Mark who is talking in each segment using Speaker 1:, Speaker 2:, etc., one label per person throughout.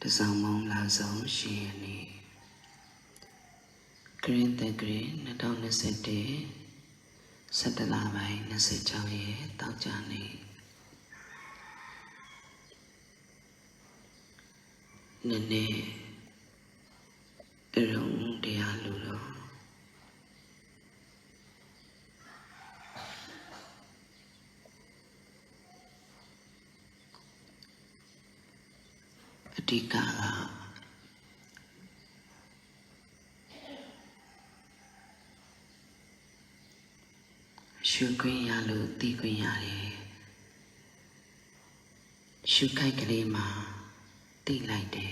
Speaker 1: Tazang mong la zong shi ni Green the green, not on the city, settle away, necessary, Tajani Nene Rung Dialudo Atikala Shukin Yalu, Tikin Yari Shukai Kalima, Tilite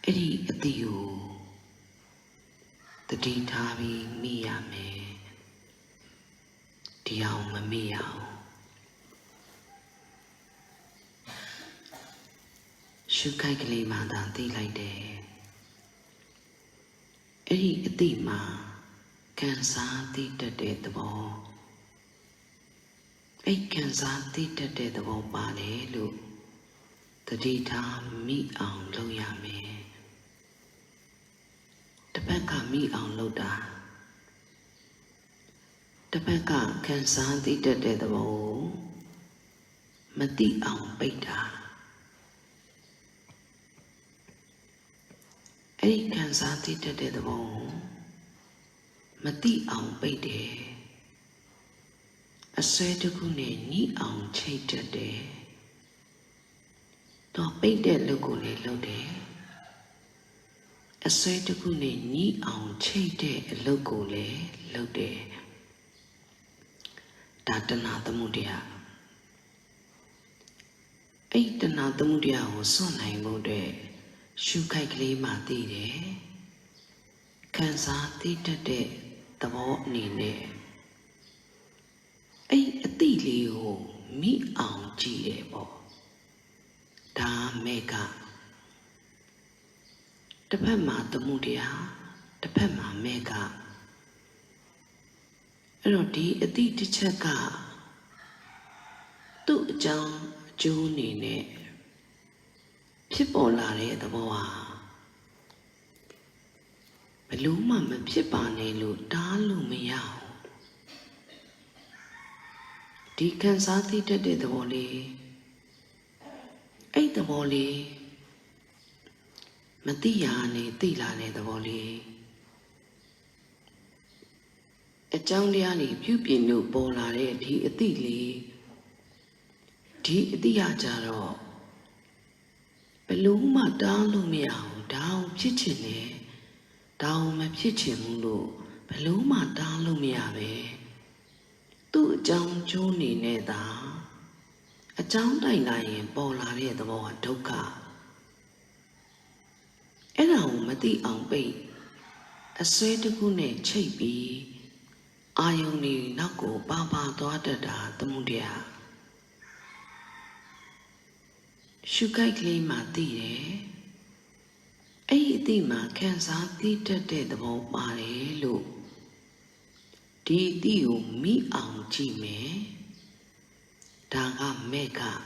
Speaker 1: Eddie Atiu The Ditavi Miyame Diao Mamiao Shukai Kalima, Tilite Eddie Atima Cancer Tita the ball. A cancer Tita the ball body look. The data me on Loyame. The Pekka me on Loda. The Pekka cancer Tita the ball. Mati on Beta. A cancer Tita the ball. Mati on Bede. A Swedukune ni on Chater de. To Bede Locule Lode. A Swedukune ni on Chater Locule Lode. Tatana the Mudia. Eight another Mudia was so nine mode. Shukai Klima de. Cancer Tita de. The walk nene. A tilio me on Giebo. Da mega. The Pema the Mudia, the Pema mega. Roti a tea chaka. Tu John Junine. Pipolare the boa. Beluma me pipane lu dalu meow. Deacon Sati did the volley. Ate the volley. Matiane, Tilane the volley. A Jangliani, Pupinu, Bolare, Di Atili. Di Diajaro. Beluma dalu meow, down chichene. Down my pichimulo, Paloma dalumiave. Tu John Juni neda. A John Dine, Bolare the Boa Doka. Ella Mati on bait. A Swedukune Chapi. Ioni Nago Baba Dada the Mudia. Shukai Klima Tire. A dima cancer Tita de the ball body look. Dio me on Jime. Daga mega.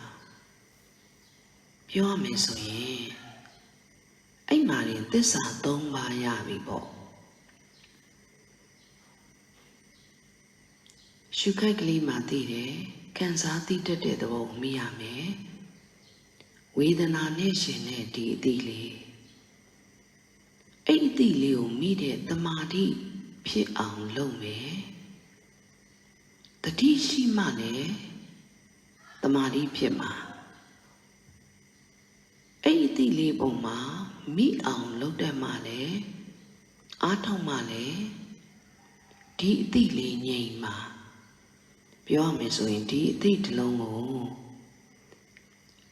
Speaker 1: Pure mesoye. I married this a don't buy yavibo. Shukai Glima Tire, cancer Tita de the ball miame. With an nation di dili. A dilio meted the Madi pit on Lome. The Tishi money, the Madi Pima. A diliboma, me on Loda Male, Ato Male, Di Dili Nyema. Pure meso indeed, Longo.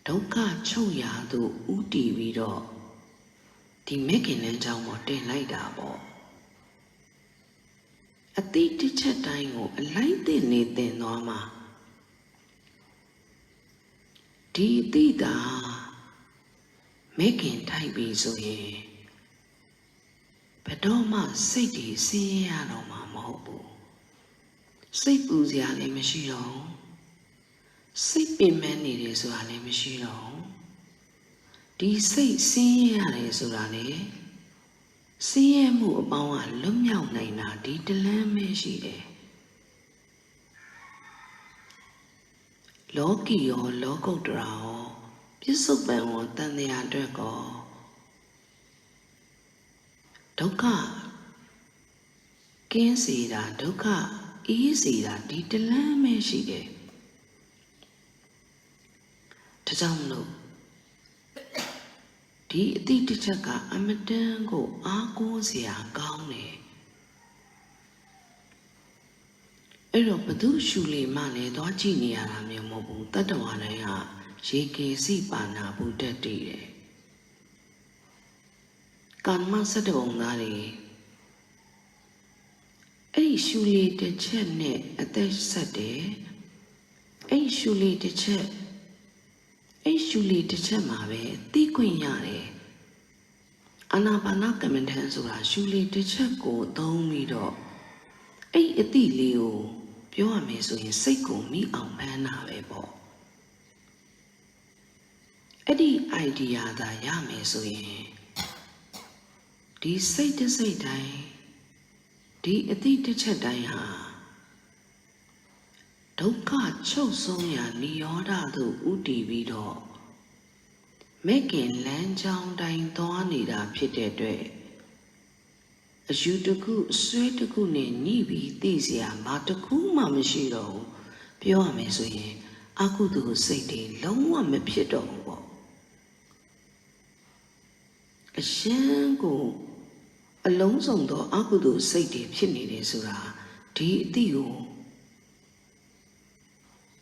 Speaker 1: Doka Choya do Uti Vido. The making and down what they like that ball. A teacher time a light they need the norma. Dida making type is so ye. Pedoma city see Aroma mobo. Say Buzia Lemishiro. စိတ်ပင်ပန်းနေတယ်ဆိုတာလည်းမရှိတော့ဒီစိတ်ဆင်းရဲရတယ်ဆိုတာလေဆင်းရဲမှုအပေါင်းကလွတ်မြောက်နိုင်တာဒီတလမ်းပဲရှိတယ်လောကီရောလောကုတ္တရာရောပြစ္ဆုတ်ပံရောတန်တရားအတွက်ကောဒုက္ခကင်းစေတာဒုက္ခအေးစေတာဒီတလမ်းပဲရှိတယ်ဒါကြောင့်မလို့ဒီအတိတ်တစ်ချက်ကအမတန်ကိုအားကိုးစရာကောင်းတယ်အဲ့တော့ဘသူရှုလေမှလည်းသွားကြည့်နေရတာမျိုးမဟုတ်ဘူးတတ္တဝါတိုင်းဟာရေကေစီပါဏာဘုဒ္ဓတည်တယ်ကာမစတ္တဘုံသားတွေအဲ့ဒီရှုလေတစ်ချက်နဲ့အသက်ဆက်တယ်အဲ့ရှုလေတစ်ချက်မှာပဲသိခွင့်ရတယ်အာနာပါနကမ္မဋ္ဌာန်းဆိုတာရှုလေတစ်ချက်ကိုသုံးပြီးတော့အဲ့အတိလေးကိုပြောရမယ်ဆိုရင်စိတ်ကိုမိအောင်ဖမ်းတာပဲပေါ့အဲ့ဒီ idea သာရမယ်ဆိုရင်ဒီစိတ်တစ်စိတ်တိုင်းဒီအတိတစ်ချက်တိုင်းဟာဒုက္ခချုပ်ဆုံးရာနိရောဓသို့ဥတည်ပြီးတော့မဲခင်လမ်းကြောင်းတိုင်းသွားနေတာဖြစ်တဲ့အတွက်အယူတစ်ခုအစွဲတစ်ခုနဲ့ညှိပြီးသိစရာဘာတစ်ခုမှမရှိတော့ဘူးပြောရမယ်ဆိုရင်အကုသိုလ်စိတ်တွေလုံးဝမဖြစ်တော့ဘူးပေါ့အရှင်းကိုအလုံးစုံသောအကုသိုလ်စိတ်တွေဖြစ်နေတယ်ဆိုတာဒီအတိကို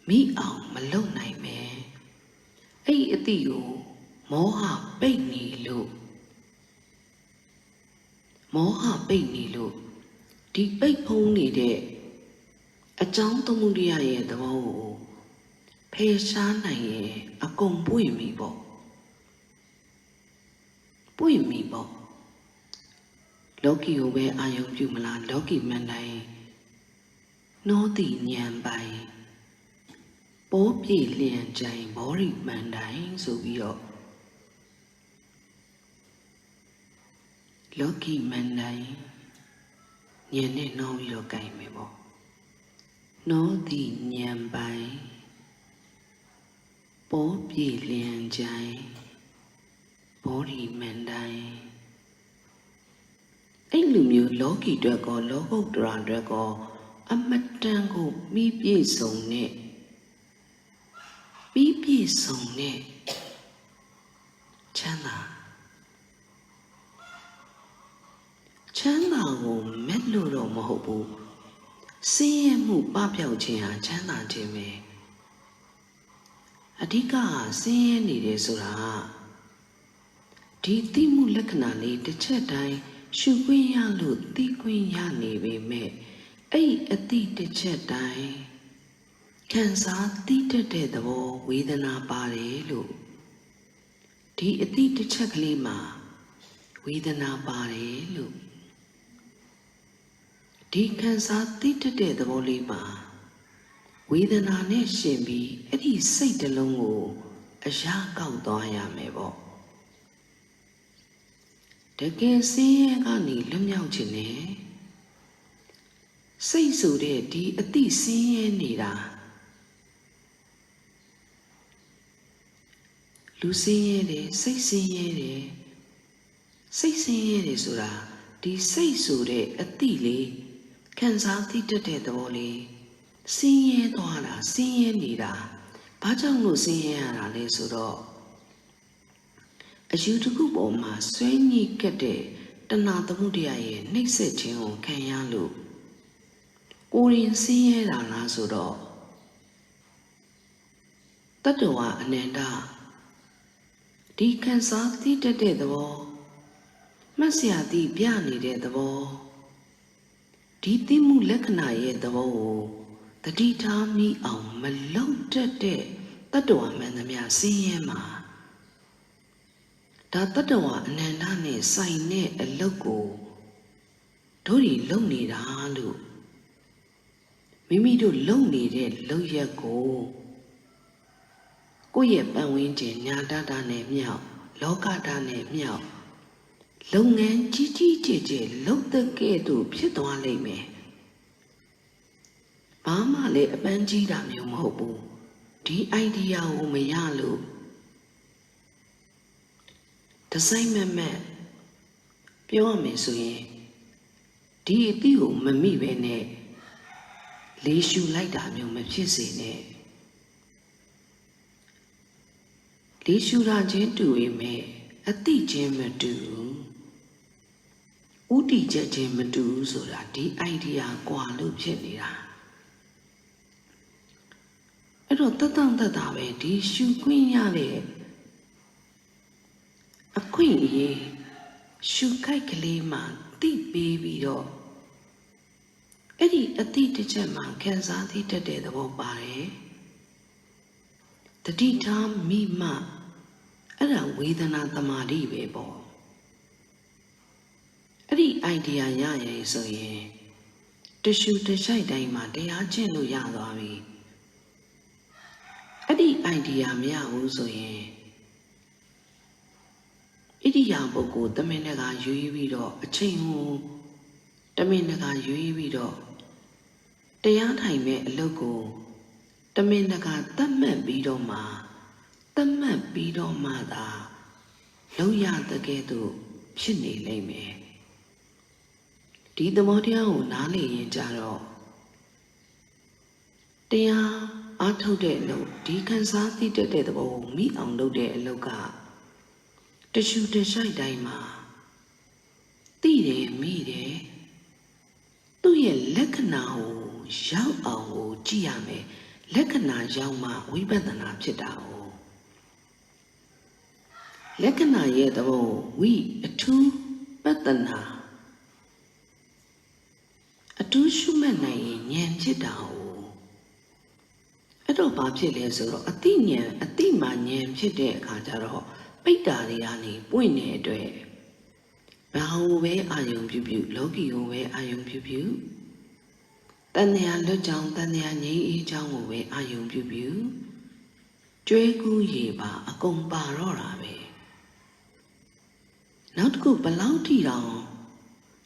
Speaker 1: မိအောင်မလုပ်နိုင်ပဲအဲ့အတိကိုမောဟပိတ်နေလို့ဒီပိတ်ဖုံးနေတဲ့အကြောင်းသမုဒယရဲ့သဘောကိုဖယ်ရှားနိုင်ရင်အကုန်ပွင့်ပြီပေါ့လောကီကိုပဲအာယုံပြုမလားလောကီမန်တိုင်းနောတိဉာဏ်ပိုင်ပိုးပြေလျံကြိုင်ဘောရိမန်တိုင်းဆိုပြီးတော့လောကီမန်တိုင်းဉာဏ်နဲ့နှောပြီးတော့ကြိုင်မယ်ပေါ့နောတိဉာဏ်ပိုင်ပိုးပြေလျံကြိုင်ဘောရိမန်တိုင်းအဲ့လိုမျိုးလောကီအတွက်ကောလောကုတ္တရာအတွက်ကောအမတန်ကိုပြီးပြည့်စုံတဲ့ချမ်းသာကိုမက်လို့တော့မဟုတ်ဘူးဆင်းရဲမှုပပျောက်ခြင်းဟာချမ်းသာခြင်းပဲအဓိကဆင်းရဲနေတယ်ဆိုတာဒီသိမှုလက္ခဏာလေးတစ်ချက်တိုင်းရှုခွင့်ရလို့သိခွင့်ရနေပေမဲ့အဲ့အတိတစ်ချက်တိုင်းခံစားသိတတ်တဲ့သဘောဝေဒနာပါတယ်လို့ဒီအတိတစ်ချက်ကလေးမှာဝေဒနာပါတယ်လို့ဒီခံစားသိတတ်တဲ့သဘောလေးမှာဝေဒနာနဲ့ရှင်ပြီးအဲ့ဒီစိတ်တစ်လုံးကိုအရာကောက်သွားရမယ်ပေါ့တကယ်ဆင်းရဲကနေလွတ်မြောက်ခြင်းနဲ့စိတ်ဆိုတဲ့ဒီအတိဆင်းရဲနေတာလူဆင်းရဲတယ်စိတ်ဆင်းရဲတယ်ဆိုတာဒီစိတ်ဆိုတဲ့အတိလေးခံစားသိတတ်တဲ့သဘောလေးဆင်းရဲသွားတာဆင်းရဲနေတာဘာကြောင့်လို့ဆင်းရဲရတာလဲဆိုတော့အယူတစ်ခုပေါ်မှာဆွဲညှိကပ်တဲ့တဏှာသမုဒယရဲ့နှိပ်စက်ခြင်းကိုခံရလို့ကိုယ်ရင်ဆင်းရဲတာလားဆိုတော့တတ္တဝါအနန္တဒီခံစားသိတတ်တဲ့သဘောမှတ်စရာသိပြနေတဲ့သဘောဒီသိမှုလက္ခဏာရဲ့သဘောကိုတတိထားမိအောင်မလုံတတ်တဲ့တတ္တဝါမှန်သမျှဆင်းရဲမှာဒါတတ္တဝါအနန္တနဲ့ဆိုင်တဲ့အလုပ်ကိုတို့တွေလုပ်နေတာလို့မိမိတို့လုပ်နေတဲ့လုပ်ရက်ကို ကိုယ့်ရဲ့ပတ်ဝန်းကျင်ညာတတာနဲ့မြောက်လောကတာနဲ့မြောက်လုပ်ငန်းကြီးကြီးကျယ်ကျယ်လုပ်တဲ့ကဲ့သို့ဖြစ်သွားလိမ့်မယ်ဘာမှလည်းအပန်းကြီးတာမျိုးမဟုတ်ဘူးဒီ idea ကိုမရလို့ဒီဇိုင်းမက်ပြောရမယ်ဆိုရင်ဒီအသည့်ကိုမမိပဲနဲ့လေးရှူလိုက်တာမျိုးမဖြစ်စေနဲ့လေးရှူတာချင်းတူပေမဲ့အသည့်ချင်းမတူဥတီချက်ချင်းမတူဆိုတာဒီ idea ကွာလို့ဖြစ်နေတာအဲ့တော့တတ်တာပဲဒီရှူခွင့်ရတဲ့အခွင့်အရေးရှုခိုက်ကလေးမှတိပေးပြီးတော့အဲ့ဒီအတိတစ်ချက်မှခံစားသိတတ်တဲ့သဘောပါတယ်တတိထားမိမှအဲ့ဒါဝေဒနာသမာဓိပဲပေါ့အဲ့ဒီ idea ရရင်ဆိုရင်တရှုတရှိုက်တိုင်းမှာတရားကျင့်လို့ရသွားပြီအဲ့ဒီ idea မရဘူးဆိုရင်ဣတိယပုဂ္ဂိုလ်တမင်တကာရွေးပြီးတော့အချိန်ကိုတမင်တကာရွေးပြီးတော့တရားထိုင်မဲ့အလုပ်ကိုတမင်တကာသတ်မှတ်ပြီးတော့မှသာလုံရတဲ့ကဲ့သို့ဖြစ်နေလိမ့်မယ်ဒီသဘောတရားကိုနားလည်ရင်ကြတော့တရားအားထုတ်တဲ့အလုပ်ဒီခံစားသိတတ်တဲ့သဘောကိုမိအောင်လုပ်တဲ့အလုပ်ကတရှူတရှိုက်တိုင်းမှာသိတယ်မိတယ်သူ့ရဲ့လက္ခဏာကိုရောက်အောင်ကိုကြည့်ရမယ်လက္ခဏာရောက်မှဝိပဿနာဖြစ်တာကိုလက္ခဏာရဲ့သဘောဝိအထူးပဿနာအထူးရှုမှတ်နိုင်ရင်ဉာဏ်ဖြစ်တာကိုအဲ့တော့ဘာဖြစ်လဲဆိုတော့အတိဉာဏ်အတိမှဉာဏ်ဖြစ်တဲ့အခါကျတော့ပိတ္တာတွေကနေပွင့်တဲ့အတွက်ဘာကိုပဲအာယုံပြုလောကီကိုပဲအာယုံပြုတဏှာလွတ်ကြောင်းတဏှာငြိမ်းအေးကြောင်းကိုပဲအာယုံပြုကျွဲကူးရေပါအကုန်ပါတော့တာပဲနောက်တစ်ခုဘလောက်ထိတောင်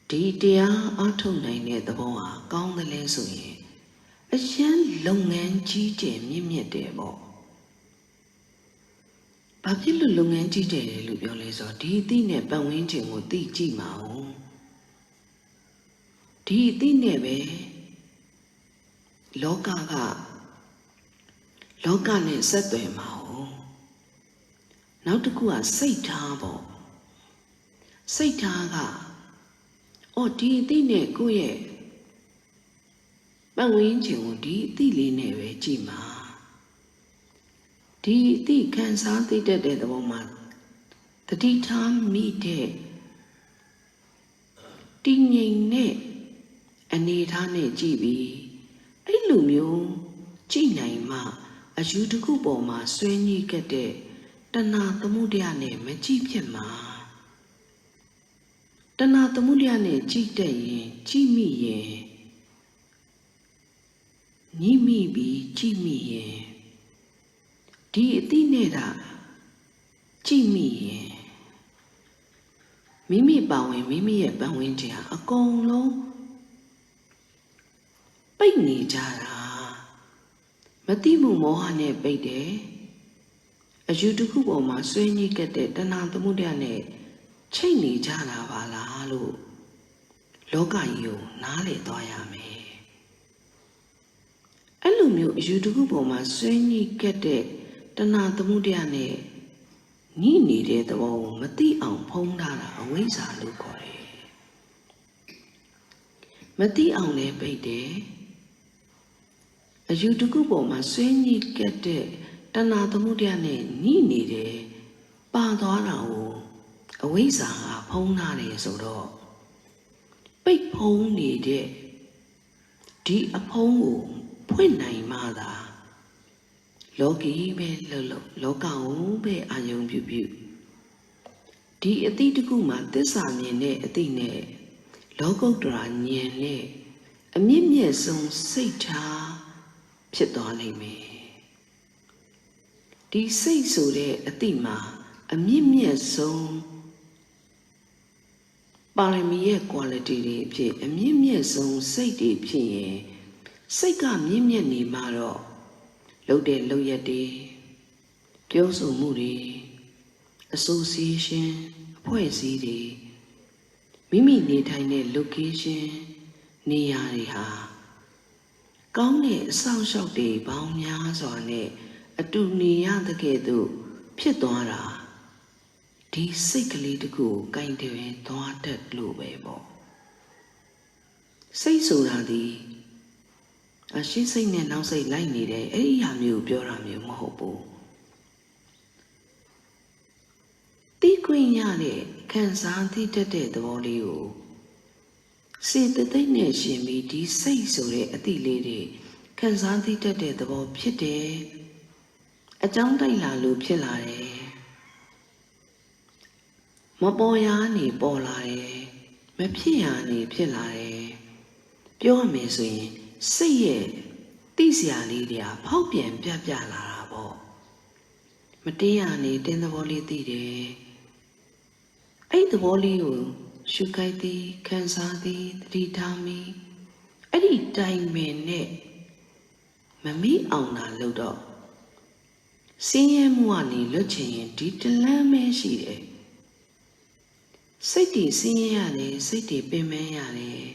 Speaker 1: ဒီတရားအားထုတ်နိုင်တဲ့သဘောဟာကောင်းတယ်လဲဆိုရင်အရှမ်းလုပ်ငန်းကြီးကျယ်မြင့်တယ်ပေါ့ဘာဖြစ်လို့လုပ်ငန်းကြီးတယ်လို့ပြောလဲဆိုတော့ဒီအသည့်နဲ့ပတ်ဝန်းကျင်ကိုသိကြည့်မှာအောင်ဒီအသည့်နဲ့ပဲလောကနဲ့ဆက်သွယ်မှာအောင်နောက်တစ်ခုကစိတ်ထားပေါ့စိတ်ထားကဒီအသည့်နဲ့ကိုယ့်ရဲ့ပတ်ဝန်းကျင်ကိုဒီအသည့်လေးနဲ့ပဲကြည့်မှာဒီအသည့်ခံစားသိတတ်တဲ့သဘောမှာတတိထားမိတဲ့တည်ငြိမ်တဲ့အနေထားနဲ့ကြည့်ပြီးအဲ့လိုမျိုးကြည့်နိုင်မှအယူတစ်ခုပေါ်မှာဆွဲညှိခဲ့တဲ့တဏှာသမုဒယနဲ့မကြည့်ဖြစ်မှာတဏှာသမုဒယနဲ့ကြည့်တတ်ရင်ကြည့်မိရင်ညှိမိပြီးကြည့်မိရင်ဒီအသည့်နဲ့တာကြည့်မိရင်မိမိပါဝင်မိမိရဲ့ပတ်ဝန်းကျင်ဟာအကုန်လုံးပိတ်နေကြတာမတိမှုမောဟနဲ့ပိတ်တယ်အယူတစ်ခုပေါ်မှာဆွေးနွေးခဲ့တဲ့တဏှာသမုဒယနဲ့ချိတ်နေကြတာပါလားလို့လောကကြီးကိုနားလည်သွားရမယ်အဲ့လိုမျိုးအယူတစ်ခုပေါ်မှာဆွေးနွေးခဲ့တဲ့တဏှာသမုဒယနဲ့ညှိနေတဲ့သဘောကိုမသိအောင်ဖုံးထားတာအဝိဇ္ဇာလို့ခေါ်တယ်မသိအောင်လည်းပိတ်တယ်အယူတစ်ခုပေါ်မှာဆွေးနွေးခဲ့တဲ့တဏှာသမုဒယနဲ့ညှိနေတယ်ပါသွားတာကိုအဝိဇ္ဇာကဖုံးထားတယ်ဆိုတော့ပိတ်ဖုံးနေတဲ့ဒီအဖုံးကိုဖွင့်နိုင်မှသာလောကီပဲလို့လောကကိုပဲအာယုံပြုဒီအတိတစ်ခုမှာသစ္စာမြင်တဲ့အတိနဲ့လောကုတ္တရာဉာဏ်နဲ့အမြင့်မြတ်ဆုံးစိတ်ထားဖြစ်သွားနိုင်မယ်ဒ ဒီစိတ်ဆိုတဲ့အတိမှာအမြင့်မြတ်ဆုံးပါရမီရဲ့ quality တွေအဖြစ်အမြင့်မြတ်ဆုံးစိတ်တွေဖြစ်ရင်စိတ်ကမြင့်မြတ်နေမှာတော့လုပ်တဲ့လုပ်ရက်တွေပြောဆိုမှုတွေ association အဖွဲ့အစည်းတွေမိမိနေထိုင်တဲ့ location နေရာတွေဟာကောင်းတဲ့အဆောက်အအုံတွေပေါင်းများစွာနဲ့အတူနေရတဲ့ကဲ့သို့ဖြစ်သွားတာဒီစိတ်ကလေးတခုကိုကင်တွင်သွားတတ်လို့ပဲပေါ့စိတ်ဆိုတာဒီအရှိစိတ်နဲ့နောက်စိတ်လိုက်နေတဲ့အဲ့ဒီဟာမျိုးပြောတာမျိုးမဟုတ်ဘူးတိခွင့်ရတဲ့ခံစားသိတတ်တဲ့သဘောလေးကိုစေတသိက်နဲ့ရှင်ပြီးဒီစိတ်ဆိုတဲ့အတိလေးတွေခံစားသိတတ်တဲ့သဘောဖြစ်တယ်အကြောင်းတိုက်လာလို့ဖြစ်လာတယ်မပေါ်ရနေပေါ်လာတယ်မဖြစ်ရနေဖြစ်လာတယ်ပြောရမယ်ဆိုရင်စိတ်ရဲ့သိစရာလေးတွေကဖောက်ပြန်ပြပြလာတာပေါ့မတင်းရနေတင်းသဘောလေးသိတယ်အဲ့သဘောလေးကိုရှုခိုက်သည်ခံစားသည်သတိထားမိအဲ့ဒီတိုင်ပင်နဲ့မမိအောင်တာလို့တော့စင်းရဲမှုကနေလွတ်ချင်ရင်ဒီတလန်းပဲရှိတယ်စိတ်တည်စင်းရဲရတယ်စိတ်တည်ပင်ပန်းရတယ်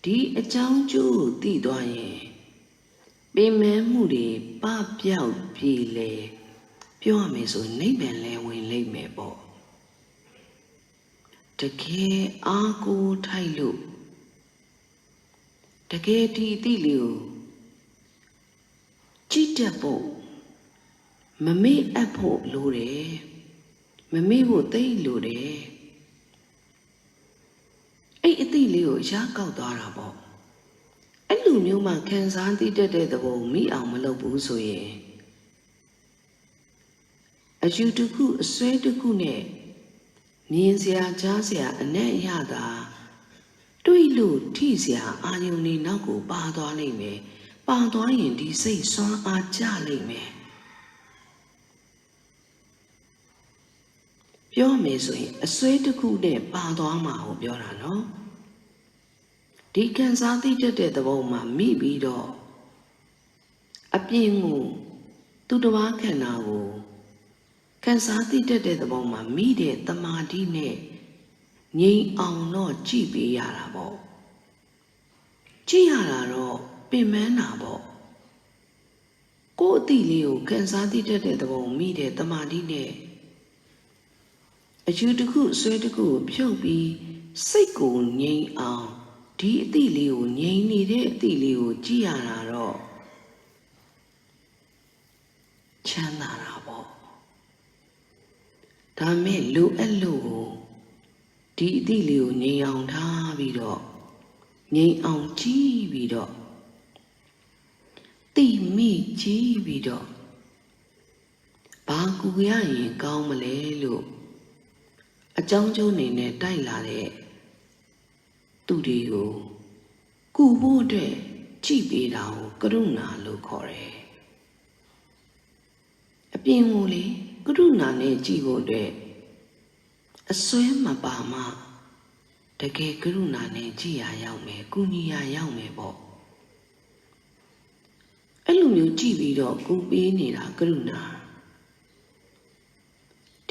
Speaker 1: ဒီအကြောင်းကျိုးကိုသိသွားရင်ပင်ပန်းမှုတွေပပျောက်ပြေလေပြောရမယ်ဆိုနိဗ္ဗာန်လဲဝင်လိမ့်မယ်ပေါ့တကယ်အားကိုးထိုက်လို့တကယ်ဒီအသိလေးကိုကြည့်တတ်ဖို့မမေ့အပ်ဖို့လိုတယ်မမေ့ဖို့သိလိုတယ်အဲ့အသိလေးကိုရကောက်သွားတာပေါ့အဲ့လိုမျိုးမှခံစားသိတတ်တဲ့သဘောမိအောင်မလုပ်ဘူးဆိုရင်အယူတစ်ခုအစွဲတစ်ခုနဲ့မြင်စရာကြားစရာအနက်ရတာတွေးလို့ထိစရာအာယုန်တွေနောက်ကိုပါသွားလိမ့်မယ်ပါသွားရင်ဒီစိတ်စွမ်းအားကျလိမ့်မယ်ပြောမယ်ဆိုရင်အစွဲတစ်ခုနဲ့ပါသွားမှာကိုပြောတာနော်ဒီခံစားသိတတ်တဲ့သဘောမှာမိပြီးတော့အပြင်ကိုသူတစ်ပါးခန္ဓာကိုခံစားသိတတ်တဲ့သဘောမှာမိတဲ့တမာတိနဲ့ငြိမ်အောင်တော့ကြည့်ပေးရတာပေါ့ကြည့်ရတာတော့ပင်ပန်းတာပေါ့ကိုယ်အတိလေးကိုခံစားသိတတ်တဲ့သဘောမိတဲ့တမာတိနဲ့အယူတစ်ခုဆွဲတစ်ခုကိုဖြုတ်ပြီးစိတ်ကိုငြိမ်အောင်ဒီအတိလေးကိုငြိမ်နေတဲ့အတိလေးကိုကြည့်ရတာတော့ချမ်းသာတာပေါ့ဒါမဲ့လိုအပ်လို့ဒီအတိလေးကိုငြိမ်အောင်ထားပြီးတော့ငြိမ်အောင်ကြည့်ပြီးတော့တိမိကြည့်ပြီးတော့ဘာကူရရင်ကောင်းမလဲလို့အကြောင်းကျိုးနေနဲ့တိုက်လာတဲ့သူတွေကိုကုဖို့အတွက်ကြည့်ပေးတာကိုကရုဏာလို့ခေါ်တယ်အပြင်ကိုလေကရုဏာနဲ့ကြည့်ဖို့အတွက်အစွဲမပါမှတကယ်ကရုဏာနဲ့ကြည့်ရရောက်မယ်ကုညီရရောက်မယ်ပေါ့အဲ့လိုမျိုးကြည့်ပြီးတော့ကုပေးနေတာကရုဏာ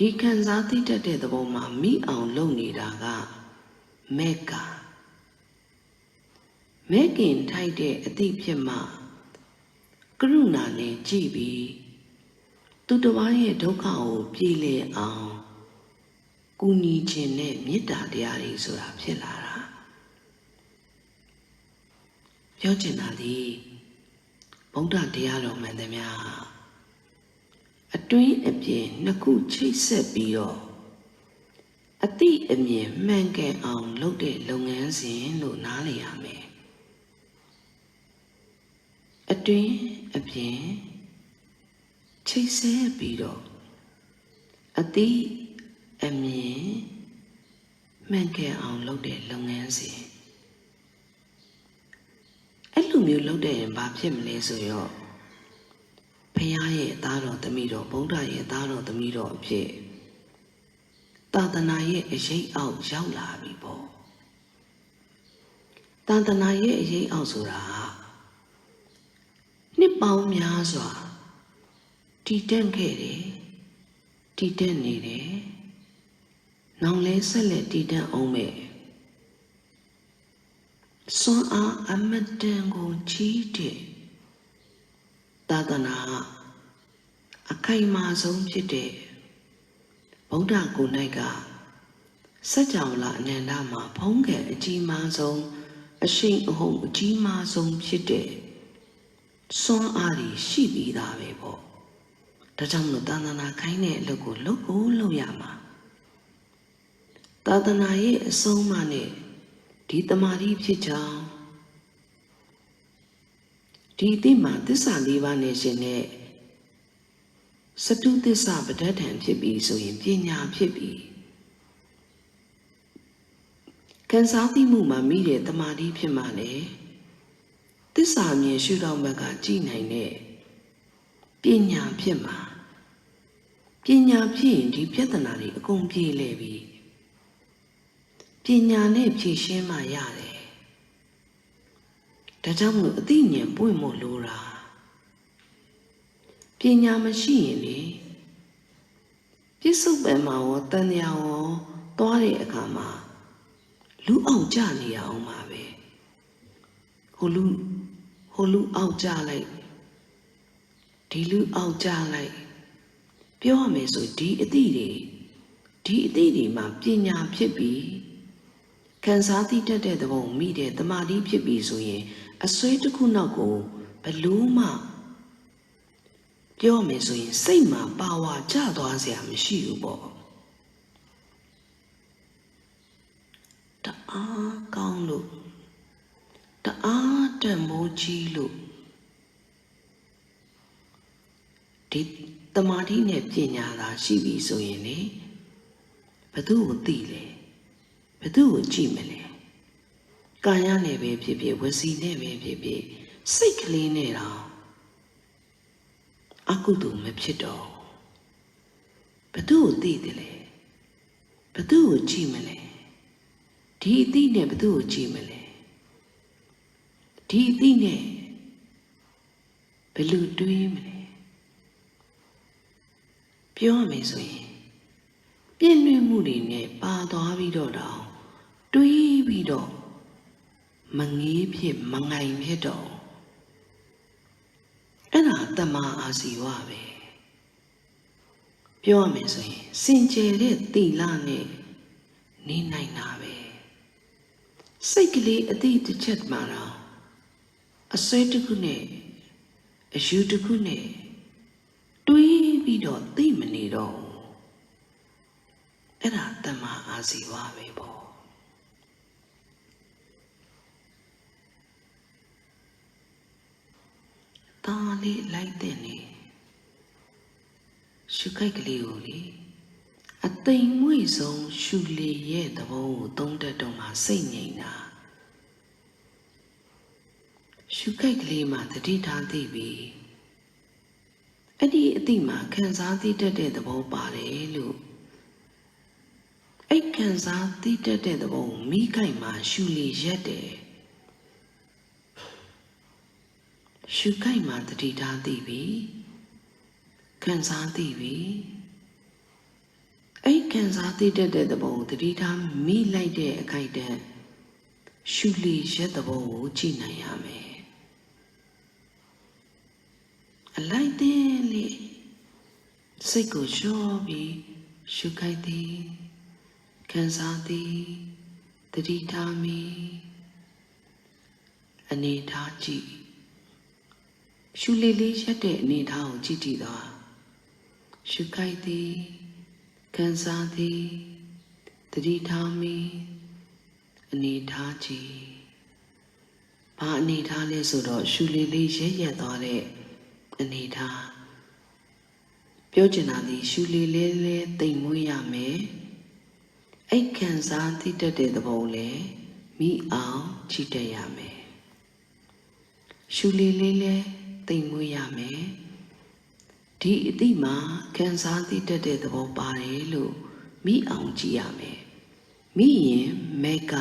Speaker 1: ဒီခံစားသိတတ်တဲ့သဘောမှာမိအောင်လုပ်နေတာကမေကမဲခင်ထိုက်တဲ့အသည့်ဖြစ်မှကရုဏာနဲ့ကြည့်ပြီးသူတစ်ပါးရဲ့ဒုက္ခကိုပြေလည်အောင်ကူညီခြင်းနဲ့မေတ္တာတရားတွေဆိုတာဖြစ်လာတာပြောချင်တာဒီဗုဒ္ဓတရားတော်မှန်သမျှအတွင်းအပြင်နှစ်ခုချိတ်ဆက်ပြီးတော့အတိအမြင်မှန်ကန်အောင်လုပ်တဲ့လုပ်ငန်းစဉ်လို့နားလည်ရမယ်အတွင်းအပြင်ချိတ်ဆက်ပြီးတော့အတိအမြင်မှန်ကန်အောင်လုပ်တဲ့လုပ်ငန်းစဉ်အဲ့လိုမျိုးလုပ်တဲ့ရင်ဘာဖြစ်မလဲဆိုတော့ဘ ရားရဲ့သားတော်သမီးတော်ဗုဒ္ဓရဲ့သားတော်သမီးတော်အဖြစ်သာသနာရဲ့အရေးအောက်ရောက်လာပြီပေါ့သာသနာရဲ့အရေးအောက်ဆိုတာနှစ်ပေါင်းများစွာတည်တံ့ခဲ့တယ်တည်တံ့နေတယ်နောင်လဲဆက်လက်တည်တံ့အောင်မဲ့စွမ်းအားအမတန်ကိုကြီးတဲ့သာသနာအခိုင်အမာဆုံးဖြစ်တဲ့ဗုဒ္ဓကိုယ်၌ကစัจ java လအနန္တမှာဖုံးကံအကြီးမားဆုံးအရှိန်အဟုန်အကြီးမားဆုံးဖြစ်တဲ့စွမ်းအားတွေရှိပြီးသားပဲပေါ့ဒါကြောင့်မလို့သာသနာခိုင်းတဲ့အလုပ်ကိုလုပ်ရမှာသာသနာရဲ့အဆုံးအမနဲ့ဒီတမာတိဖြစ်ကြောင်းဒီအသိမှသစ္စာ၄ပါးနဲ့ရှင်တဲ့စတုသစ္စာပဋ္ဌာန်ဖြစ်ပြီးဆိုရင်ပညာဖြစ်ပြီးခံစားသိမှုမှာမိတဲ့တမာတိဖြစ်မှလည်းသစ္စာမြင်ရှုထောင့်ဘက်ကကြည်နိုင်တဲ့ပညာဖြစ်မှာပညာဖြစ်ရင်ဒီပြဿနာတွေအကုန်ပြေလည်ပြီပညာနဲ့ဖြေရှင်းမှရတယ်ဒါကြောင့်မို့အသိဉာဏ်ပွင့်ဖို့လိုတာပညာမရှိရင်လေပြစ္ဆုတ်ပံမှာရောတန်မြာရောသွားတဲ့အခါမှာလူအောင်ကြနေရအောင်ပါပဲဟိုလူအောင်ကြလိုက်ဒီလူအောင်ကြလိုက်ပြောရမယ်ဆိုဒီအသည့်တွေမှာပညာဖြစ်ပြီးခံစားသိတတ်တဲ့သဘောမိတဲ့တမာတိဖြစ်ပြီးဆိုရင်အစွဲတစ်ခုနောက်ကိုဘလို့မှပြောမယ်ဆိုရင်စိတ်မှာပါဝါကျသွားစရာမရှိဘူးပေါ့တအားကောင်းလို့တအားတန်မိုးကြီးလို့ဒီတမာတိနဲ့ပညာသာရှိပြီဆိုရင်လေဘသူ့ကိုသိလဲဘသူ့ကိုကြည့်မလဲကာယနဲ့ပဲဖြစ်ဖြစ်ဝစီနဲ့ပဲဖြစ်ဖြစ်စိတ်ကလေးနဲ့တော့အကုသိုလ်မဖြစ်တော့ဘသူ့ကိုသိတယ်လဲဘသူ့ကိုကြည့်မလဲဒီအသိနဲ့ဘသူ့ကိုကြည့်မလဲဒီအသိနဲ့ဘယ်လိုတွေးမလဲပြောရမယ်ဆိုရင်ပြည့်လွင်မှုတွေနဲ့ပါသွားပြီးတော့တွေးပြီးတော့မငေးဖြစ်မငိုင်ဖြစ်တော့အဲ့ဒါတမ္မာအာဇီဝပဲပြောရမယ်ဆိုရင်စင်ကြယ်တဲ့သီလနဲ့နေနိုင်တာပဲစိတ်ကလေးအတိတစ်ချက်မှတော့အစွဲတစ်ခုနဲ့အယူတစ်ခုနဲ့တွေးပြီးတော့သိမနေတော့အဲ့ဒါတမ္မာအာဇီဝပဲပေါ့တာလေးလိုက်တဲ့နေရှုခိုက်ကလေးကိုလေအသိမ်မွေ့ဆုံးရှုလေရဲ့သဘောကိုသုံးတတ်တော့မှစိတ်ငြိမ်တာရှုခိုက်ကလေးမှတတိထားသိပြီအဲ့ဒီအတိမှခံစားသိတတ်တဲ့သဘောပါတယ်လို့အဲ့ခံစားသိတတ်တဲ့သဘောကိုမိခိုက်မှရှုလေရက်တယ်ရှုခိုက်မှတတိထားသိပြီခံစားသိပြီအဲ့ခံစားသိတတ်တဲ့သဘောကိုတတိထားမိလိုက်တဲ့အခိုက်တည်းရှုလေရက်သဘောကိုကြည့်နိုင်ရမယ်အလိုက်တဲ့လေစိတ်ကိုလျှော့ပြီးရှုခိုက်သည်ခံစားသည်တတိထားမိအနေထားကြည့်ရှုလေလေးရက်တဲ့အနေထားကိုကြည့်သွားရှုခိုက်သည်ခံစားသည်တတိထားမိအနေထားကြည့်ဘာအနေထားလဲဆိုတော့ရှုလေလေးရက်သွားတဲ့အနေထားပြောချင်တာဒီရှုလေလေးသိမ်မွေးရမယ်အိတ်ခံစားသိတတ်တဲ့သဘောလဲမိအောင်ကြည့်တတ်ရမယ်ရှုလေလေးသိမ်မွေးရမယ် ဒီအတိမှာခံစားသိတတ်တဲ့သဘောပါတယ်လို့မိအောင်ကြည့်ရမယ်မိရင်မဲက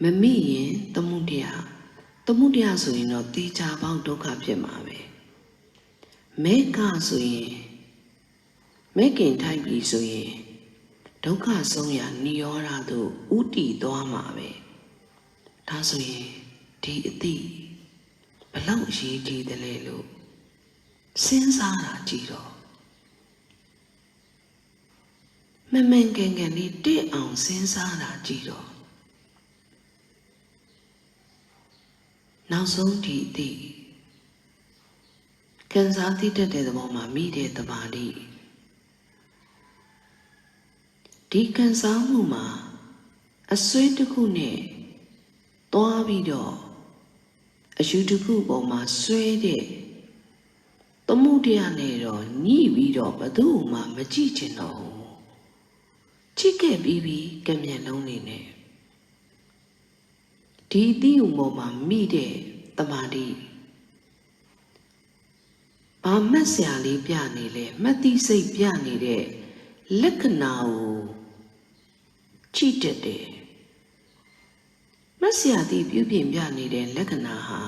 Speaker 1: မမိရင်သမုဒယဆိုရင်တော့တေချာပေါင်းဒုက္ခဖြစ်မှာပဲမဲကဆိုရင်မဲခင်ထိုက်ပြီဆိုရင်ဒုက္ခဆုံးရာနိရောဓသို့ဥတီသွားမှာပဲဒါဆိုရင်ဒီအတိဘလောက်အရေးကြီးတယ်လဲလို့စဉ်းစားတာကြည့်တော့မမှန်ကန်ကန်လေးတည့်အောင်စဉ်းစားတာကြည့်တော့နောက်ဆုံးဒီအတိခံစားသိတတ်တဲ့သဘောမှာမိတဲ့တမာတိဒီခံစားမှုမှာအစွဲတစ်ခုနဲ့တွားပြီးတော့အယူတစ်ခုပေါ်မှာဆွဲတဲ့သမုဒယနဲ့တော့ညှိပြီးတော့ဘယ်သူမှမကြည့်ချင်တော့ဘူးကြည့်ခဲ့ပြီးကံမြန်လုံးနေနဲ့ဒီအသည့်ဥပေါ်မှာမိတဲ့တမာတိဘာမှတ်စရာလေးပြနေလဲမှတ်သိစိတ်ပြနေတဲ့လက္ခဏာကိုကြည့်တတ်တယ်မှတ်စရာသည်ပြုပြင်ပြနေတဲ့လက္ခဏာဟာ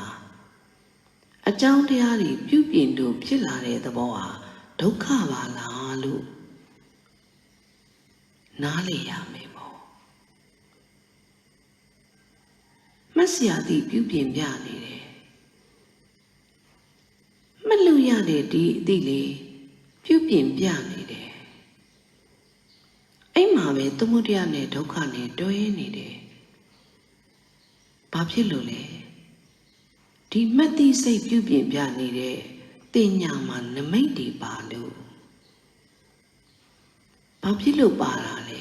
Speaker 1: အကြောင်းတရားတွေပြုပြင်လို့ဖြစ်လာတဲ့သဘောဟာဒုက္ခပါလားလို့နားလည်ရမယ်ပေါ့မှတ်စရာသည်ပြုပြင်ပြနေတယ်မလို့ရတဲ့ဒီအသည့်လေးပြုပြင်ပြနေတယ်အဲ့မှာပဲသမုဒယနဲ့ဒုက္ခနဲ့တွဲနေတယ်ဘာဖြစ်လို့လဲဒီမှတ်သိစိတ်ပြုပြင်ပြနေတဲ့တင်ညာမှာနမိတ်တွေပါလို့ဘာဖြစ်လို့ပါတာလဲ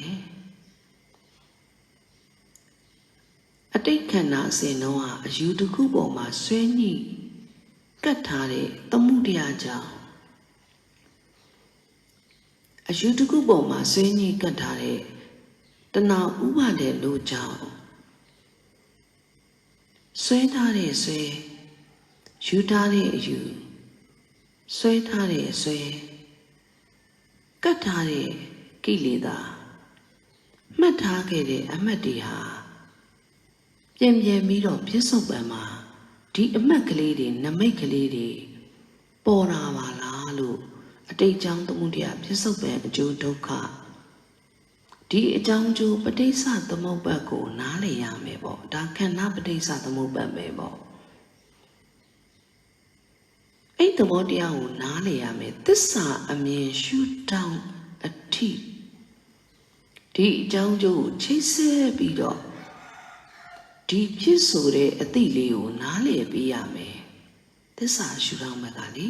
Speaker 1: အတိတ်ခန္ဓာအစဉ်တော့အယူတစ်ခုပေါ်မှာဆွဲညှိကတ်ထားတဲ့သမုဒယကြောင့်အယူတစ်ခုပေါ်မှာဆွဲညှိကတ်ထားတဲ့တဏှာဥပါဒေလို့ကြောင့်ဆွဲထားတဲ့ဆွဲယူထားတဲ့အယူဆွဲထားတဲ့ဆွဲကတ်ထားတဲ့ကိလေသာမှတ်ထားခဲ့တဲ့အမှတ်တွေဟာပြန်ပြီးတော့ပြစ္ဆုတ်ပံမှာဒီအမှတ်ကလေးတွေနမိတ်ကလေးတွေပေါ်လာပါလားလို့အတိတ်ကြောင့်သမုဒယပြစ္ဆုတ်ပံအကျိုးဒုက္ခဒီအကြောင်းကျိုးပဋိစ္စသမုပ္ပါဒ်ကိုနားလည်ရမယ်ပေါ့ဒါခန္ဓာပဋိစ္စသမုပ္ပါဒ်ပဲပေါ့အဲ့သဘောတရားကိုနားလည်ရမယ်သစ္စာအမြင်ရှုထောင့်အထိဒီအကြောင်းကျိုးကိုချိတ်ဆက်ပြီးတော့ဒီဖြစ်ဆိုတဲ့အသည့်လေးကိုနားလည်ပေးရမယ်သစ္စာရှုထောင့်ဘက်ကလေ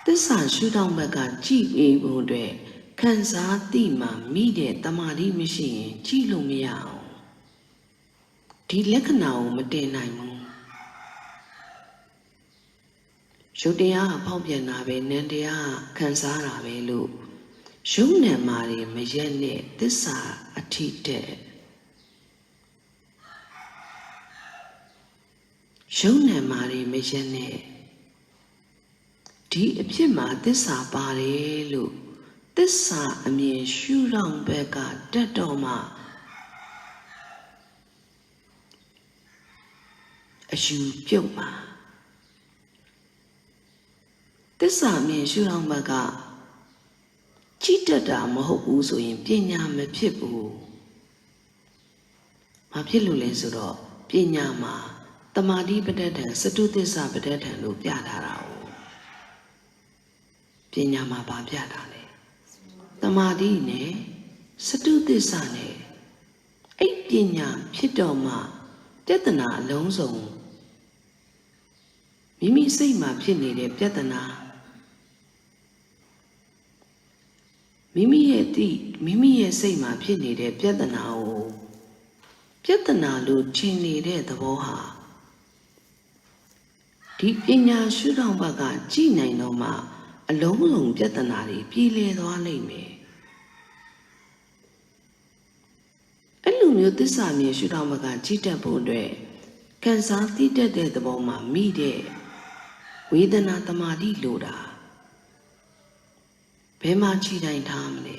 Speaker 1: သစ္စာရှုထောင့်ဘက်ကကြည့်ပြီးဖို့အတွက်ခံစားသိမှမိတဲ့တမာတိမရှိရင်ကြည့်လို့မရအောင်ဒီလက္ခဏာကိုမတင်နိုင်ဘူးရုပ်တရားဖောက်ပြန်တာပဲနံတရားခံစားတာပဲလို့ရုပ်နာမာတွေမရက်နဲ့သစ္စာအထိတဲ့ရုပ်နာမာတွေမရက်နဲ့ဒီအဖြစ်မှာသစ္စာပါတယ်လို့သစ္စာအမြင်ရှုထောင့်ဘက်ကတတ်တော်မှအယူပြုတ်မှာသစ္စာမြင်ရှုထောင့်ဘက်ကကြည့်တတ်တာမဟုတ်ဘူးဆိုရင်ပညာမဖြစ်ဘူး။ဘာဖြစ်လို့လဲဆိုတော့ပညာမှာတမာတိပဋ္ဌာန်စတုသစ္စာပဋ္ဌာန်လို့ပြထားတာ哦ပညာမှာဘာပြတာလဲတမာတိနဲ့စတုသစ္စာနဲ့အဲ့ပညာဖြစ်တော့မှပြဿနာအလုံးစုံမိမိစိတ်မှာဖြစ်နေတဲ့ပြဿနာမိမိရဲ့စိတ်မှာဖြစ်နေတဲ့ပြဿနာကိုပြဿနာလို့ထင်နေတဲ့သဘောဟာဒီပညာရှုထောင့်ဘက်ကကြည့်နိုင်တော့မှအလုံးစုံပြဿနာတွေပြေလည်သွားလိမ့်မယ်အဲ့လိုမျိုးသစ္စာမြင်ရှုထောင့်ဘက်ကကြည့်တတ်ဖို့အတွက် ကန်စားသိတတ်တဲ့သဘောမှာမိတဲ့ဝေဒနာတမာတိလိုတာဘယ်မှာခြိတိုင်ထားမလဲ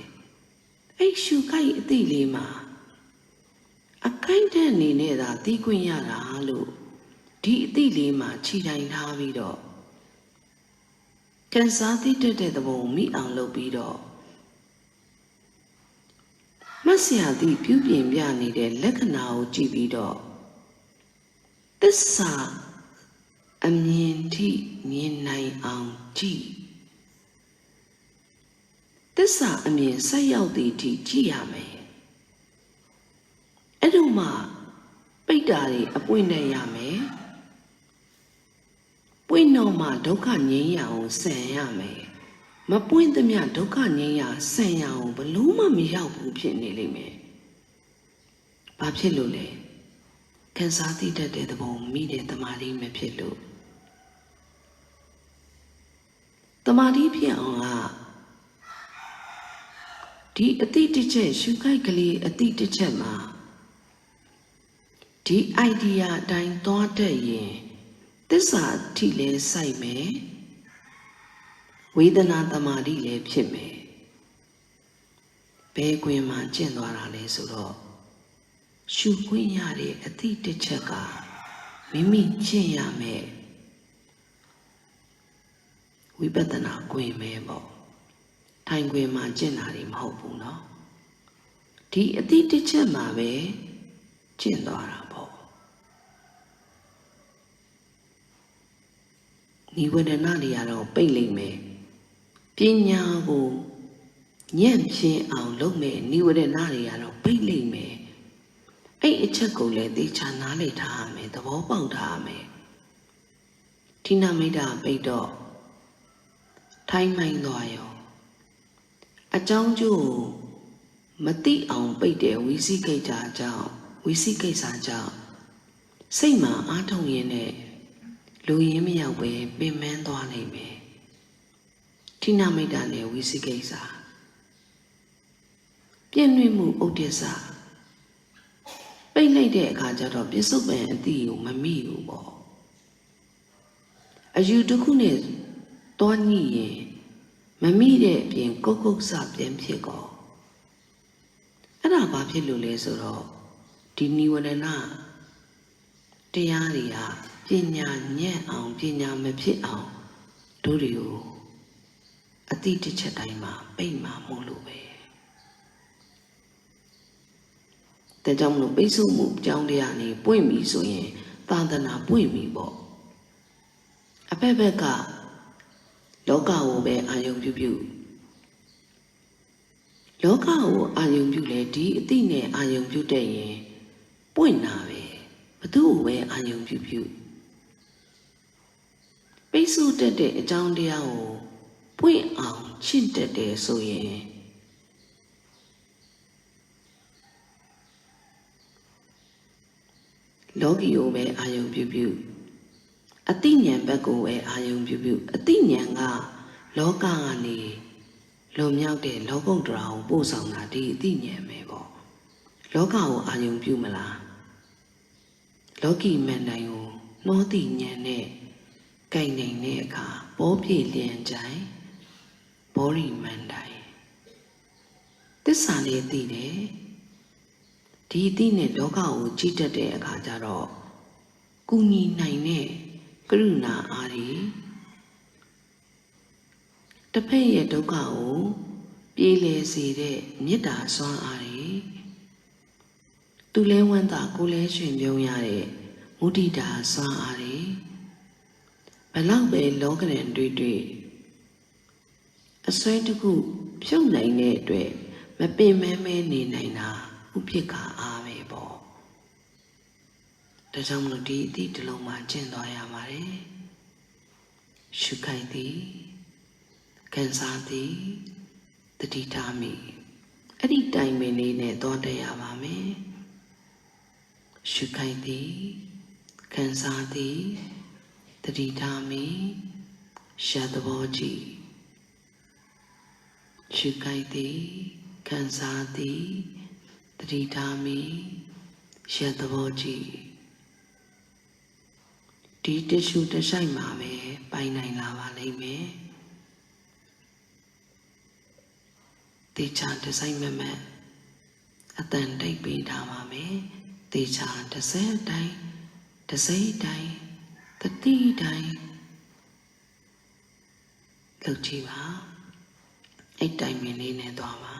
Speaker 1: အဲ့ရှုခိုက်အသိလေးမှာအခိုက်တဲ့အနေနဲ့သာသိခွင့်ရတာလို့ဒီအသိလေးမှာခြိတိုင်ထားပြီးတော့ကန်စားသိတတ်တဲ့သဘောမိအောင်လုပ်ပြီးတော့မဆရာသည့်ပြုပြင်ပြနေတဲ့လက္ခဏာကိုကြည့်ပြီးတော့သစ္စာအမြင်ထိမြင်နိုင်အောင်ကြည့်သစ္စာအမြင်ဆက်ရောက်သည့်အထိကြည့်ရမယ်အဲ့တော့မှပိတ္တာတွေအပွင့်နဲ့ရမယ်ပွင့်တော့မှဒုက္ခငြိမ်းရအောင်ဆံရမယ်မပွင့်သမျှဒုက္ခငြိမ်းရဆံရအောင်ဘလို့မှမရောက်ဘူးဖြစ်နေလိမ့်မယ်ဘာဖြစ်လို့လဲခံစားသိတတ်တဲ့သဘောမိတဲ့တမာတိမဖြစ်လို့တမာတိဖြစ်အောင်ကဒီအတိတစ်ချက်ရှုခိုက်ကလေးအတိတစ်ချက်မှာဒီ idea အတိုင်းသွားတတ်ရင်သစ္စာထိလဲစိုက်မယ်ဝေဒနာတမာတိလည်းဖြစ်မယ်ဘယ်ကွင်းမှာကျင့်သွားတာလဲဆိုတော့ရှုခွင့်ရတဲ့အတိတစ်ချက်ကမိမိကျင့်ရမယ်ဝိပဿနာကွင်းပဲပေါ့ထိုင်ခွင်းမှာကျင့်တာတွေမဟုတ်ဘူးเนาะဒီအတိတစ်ချက်မှာပဲကျင့်သွားတာပေါ့နိဝရဏတွေကတော့ပိတ်လိမ့်မယ်ပညာကိုညံ့ဖျင်းအောင်လုပ်မယ်နိဝရဏတွေကတော့ပိတ်လိမ့်မယ်အဲ့အချက်ကိုလည်းသေချာနားလည်ထားရမယ်သဘောပေါက်ထားရမယ်ဌိနမိတ်တာပိတ်တော့ထိုင်းမိုင်းသွားရောအကြောင်းကျိုးမသိအောင်ပိတ်တဲ့ဝိသိကိစ္စကြောင့်စိတ်မှာအားထုတ်ရင်းနဲ့လူရင်းမရောက်ပဲပင်ပန်းသွားနိုင်မယ်ဌိနမိတ်တာနဲ့ဝိသိကိစ္စပြည့်နှွေးမှုဥဒိစ္စပိတ်လိုက်တဲ့အခါကျတော့ပြစ္ဆုတ်ပန်အတိကိုမမိဘူးပေါ့အယူတစ်ခုနဲ့တွားညှိရင်မမိတဲ့အပြင်ကုတ်ကုတ်စပြန်ဖြစ်ကောအဲ့ဒါဘာဖြစ်လို့လဲဆိုတော့ဒီနိဝရဏတရားတွေကပညာညံ့အောင်ပညာမဖြစ်အောင်တို့တွေကိုအတိတစ်ချက်တိုင်းမှာပိတ်မှာမို့လို့ပဲဒါကြောင့်မလို့ပိတ်ဆို့မှုအကြောင်းတရားနေပွင့်ပြီဆိုရင်သာသနာပွင့်ပြီပေါ့အဖက်ဖက်ကလောကကိုပဲအာယုံပြုလောကကိုအာယုံပြုလေဒီအတိနဲ့အာယုံပြုတဲ့ရင်ပွင့်တာပဲဘသူ့ကိုပဲအာယုံပြုပိတ်ဆို့တတ်တဲ့အကြောင်းတရားကိုပွင့်အောင်ချင့်တတ်တယ်ဆိုရင်လောကီကိုပဲအာယုံပြုအတိညာဏ်ဘက်ကိုပဲအာယုံပြုအတိညာဏ်ကလောကကနေလွန်မြောက်တဲ့လောကုတ္တရာကိုပို့ဆောင်တာဒီအတိညာဏ်ပဲပေါ့လောကကိုအာယုံပြုမလားလောကီမန်တိုင်းကိုနှောတိဉာဏ်နဲ့ကိုင်နိုင်တဲ့အခါဘောပြေလျံကြိုင်ဘောရိမန်တိုင်းသစ္စာလေးသိတယ်ဒီအသိနဲ့လောကကိုကြည့်တတ်တဲ့အခါကျတော့ကုညီနိုင်တဲ့ကရုဏာအားတွေတစ်ဖက်ရဲ့ဒုက္ခကိုပြေလည်စေတဲ့မေတ္တာစွမ်းအားတွေသူလဲဝမ်းသာကိုလဲရှင်ပြုံးရတဲ့မုဒိတာစွမ်းအားတွေဘလောက်ပဲလောကရန်တွေ့အစွဲတစ်ခုဖြုတ်နိုင်တဲ့အတွက်မပင်မဲနေနိုင်တာဥပိ္ပခာအားပဲပေါ့ဒါကြောင့်မလို့ဒီအသည့်တစ်လုံးမှာကျင့်သွားရပါတယ်ရှုခိုက်သည်ခံစားသည်တတိထားမိအဲ့ဒီတိုင်ပင်လေးနဲ့သွားတက်ရပါမယ်ရှုခိုက်သည်ခံစားသည်တတိထားမိရှာသဘောကြည့်ရှုခိုက်သည်ခံစားသည်တတိထားမိရှာသဘောကြည့် ဒီတ िश ူတဆိုင်မှာပဲပိုင်နိုင်လာပါလိမ့်မယ်တေချာဒီဇိုင်းမမတ်အတန်တိတ်ပေးထားပါမယ်တေချာတစ်စက်တိုင်းတစ်စိမ့်တိုင်းတတိတိုင်းလုပ်ကြည့်ပါအဲ့တိုင်းမင်းလေးနဲ့သွားပါ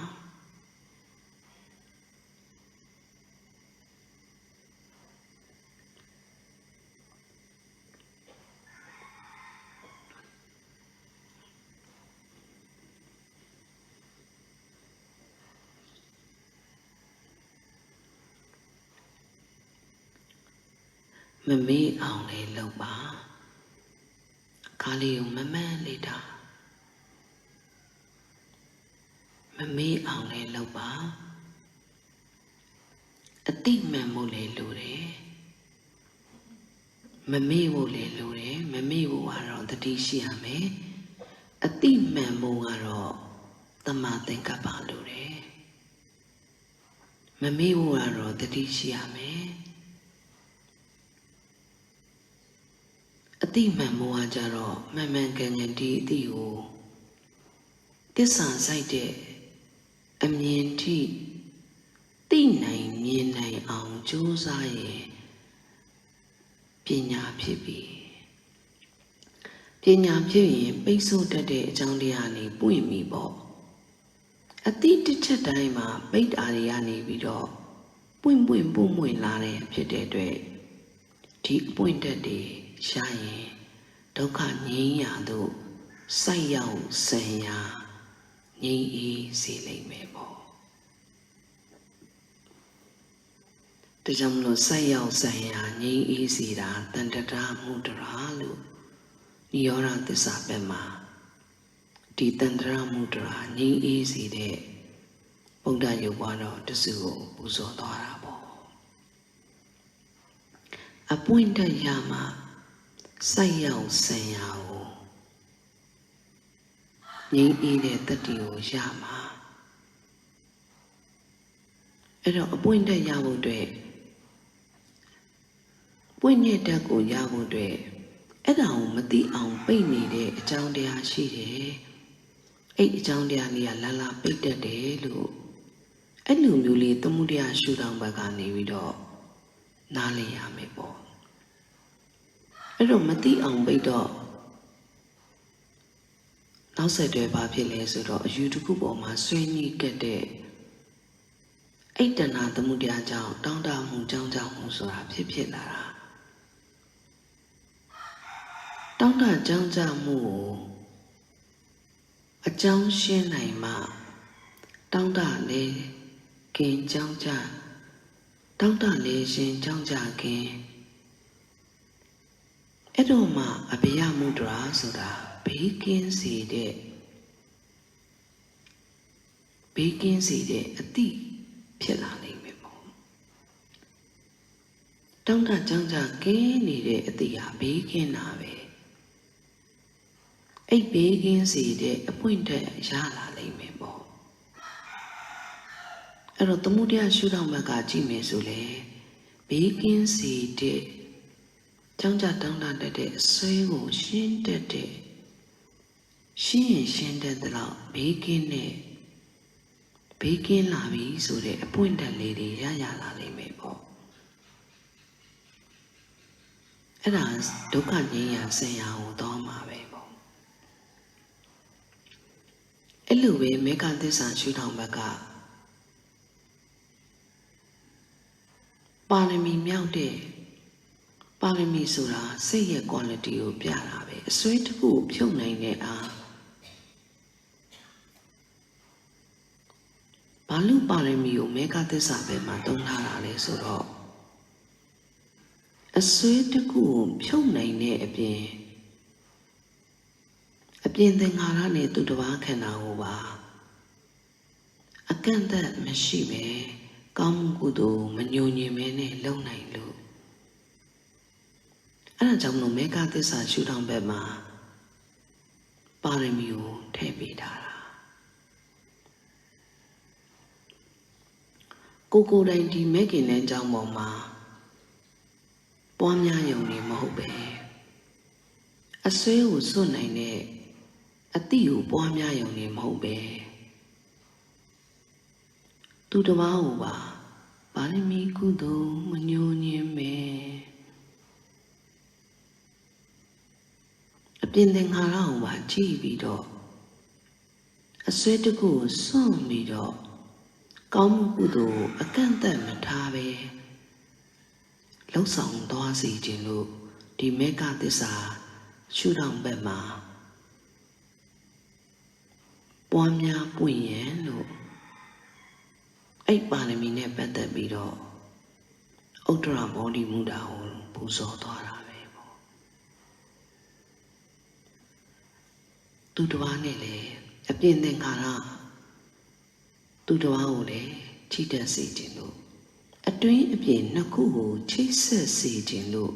Speaker 1: မမေ့အောင်လေးလုပ်ပါခါလေးကိုမမှန်လေးတာမမေ့အောင်လေးလုပ်ပါအတိမှန်မှုလေးလိုတယ်မမေ့ဖို့လေးလိုတယ်မမေ့ဖို့ကတော့တတိရှိရမယ်အတိမှန်မှုကတော့တမသင်္ကပ္ပလိုတယ်မမေ့ဖို့ကတော့တတိရှိရမယ်အတိမှန်မှုကကြတော့မှန်မှန်ကန်ကန်ဒီအတိကိုသစ္စာဆိုင်တဲ့အမြင်ထိသိနိုင်မြင်နိုင်အောင်ကြိုးစားရင်ပညာဖြစ်ပြီပညာဖြစ်ရင်ပိတ်ဆို့တတ်တဲ့အကြောင်းတရားနေပွင့်ပြီပေါ့အတိတစ်ချက်တိုင်းမှာပိတ်တာတွေကနေပြီးတော့ပွင့်လာတဲ့ဖြစ်တဲ့အတွက်ဒီအပွင့်တတ်တွေရှာရင်ဒုက္ခငြိမ်းရာသို့စိုက်ရောက်ဆင်ရာငြိမ်းအေးစေလိမ့်မယ်ပေါ့ဒါကြောင့်မလို့စိုက်ရောက်ဆင်ရာငြိမ်းအေးစေတာတန်တရာမုဒ္ဒရာလို့နိရောဓသစ္စာဘက်မှာဒီတန်တရာမုဒ္ဒရာငြိမ်းအေးစေတဲ့ဗုဒ္ဓရုပ်ဘွားတော်တစုကိုပူဇော်သွားတာပေါ့အပွင့်တတ်ရမှာစိုက်ရောက်ဆင်ရာကိုငြိမ်းအေးတဲ့တတ္တိကိုရမှာအဲ့တော့အပွင့်တက်ရဖို့အတွက်ပွင့်တဲ့တက်ကိုရဖို့အတွက်အဲ့ဒါကိုမသိအောင်ပိတ်နေတဲ့အကြောင်းတရားရှိတယ်အဲ့အကြောင်းတရားလေးကလာလာပိတ်တတ်တယ်လို့အဲ့လိုမျိုးလေးသမုဒယရှုထောင့်ဘက်ကနေပြီးတော့နားလည်ရမယ်ပေါ့အဲ့တော့မသိအောင်ပိတ်တော့နောက်ဆက်တွဲဘာဖြစ်လဲဆိုတော့အယူတစ်ခုပေါ်မှာဆွေးနွေးကြတဲ့အိတ်တနာသမုဒယကြောင့်တောင်းတမှုကြောင့်ဆိုတာဖြစ်လာတာတောင်းတကြောင့်မှုကိုအကြောင်းရှင်းနိုင်မှတောင်းတလေခင်ကြောင့်တောင်းတလေရှင်ကြောင့်ခင်အဲ့တော့မှအဘယမုဒ္ဒရာဆိုတာဘေးကင်းစေတဲ့အတိဖြစ်လာနိုင်မယ်ပေါ့တောင်းတကြောင့်ကင်းနေတဲ့အတိဟာဘေးကင်းတာပဲအဲ့ဘေးကင်းစေတဲ့အပွင့်တက်ရလာနိုင်မယ်ပေါ့အဲ့တော့သမုဒယရှုထောင့်ဘက်ကကြည့်မယ်ဆိုလေဘေးကင်းစေတဲ့ကြောင့်တောင်းတတတ်တဲ့အစွဲကိုရှင်းတတ်တဲ့ရှင်းတတ်တဲ့လောက်ဘေးကင်းလာပြီဆိုတဲ့အပွင့်တက်လေးတွေရလာနိုင်မယ်ပေါ့အဲ့ဒါဒုက္ခငြိမ်းရာဆင်ရာကိုတော့မှာပဲပေါ့အဲ့လိုပဲမေဃသစ္စာရှုထောင့်ဘက်ကပါရမီမြောက်တဲ့ပါရမီဆိုတာစိတ်ရဲ့ quality ကိုပြတာပဲအစွဲတစ်ခုကိုဖြုတ်နိုင်တဲ့အားဘာလို့ပါရမီကိုမေဃသစ္စာပဲမှာသုံးထားတာလဲဆိုတော့အစွဲတစ်ခုကိုဖြုတ်နိုင်တဲ့အပြင်သင်္ခါရနဲ့သူတစ်ပါးခန္ဓာကိုပါအကန့်အသတ်မရှိပဲကောင်းမှုကုသိုလ်မညှို့ညင်မဲနဲ့လုပ်နိုင်လို့အဲ့ဒါကြောင့်မလို့မေဃသစ္စာရှုထောင့်ဘက်မှာပါရမီကိုထည့်ပေးထားတာကိုယ်တိုင်ဒီမဲခင်လမ်းကြောင်းပေါ်မှာပွားများယုံနေမဟုတ်ပဲ အစွဲကိုစွန့်နိုင်တဲ့အတိကိုပွားများရုံနဲ့မဟုတ်ပဲသူတစ်ပါးကိုပါပါရမီကုသိုလ်မညှိုးညင်းပဲအပြင်သင်္ခါရကိုပါကြည့်ပြီးတော့အစွဲတစ်ခုကိုစွန့်ပြီးတော့ကောင်းမှုကုသိုလ်ကိုအကန့်အသတ်မထားပဲလှုပ်ဆောင်သွားစေခြင်းလို့ဒီမေဃသစ္စာရှုထောင့်ဘက်မှာပွားများပွင့်ရန်လို့အဲ့ပါရမီနဲ့ပတ်သက်ပြီးတော့ဥဒ္ဒရာမောဒီမူတာကိုပူဇော်သွားတာပဲပေါ့သူတစ်ပါးနဲ့လေအပြင်သင်္ခါရသူတစ်ပါးကိုလည်းချီတက်စေခြင်းလို့အတွင်းအပြင်နှစ်ခုကိုချိတ်ဆက်စေခြင်းလို့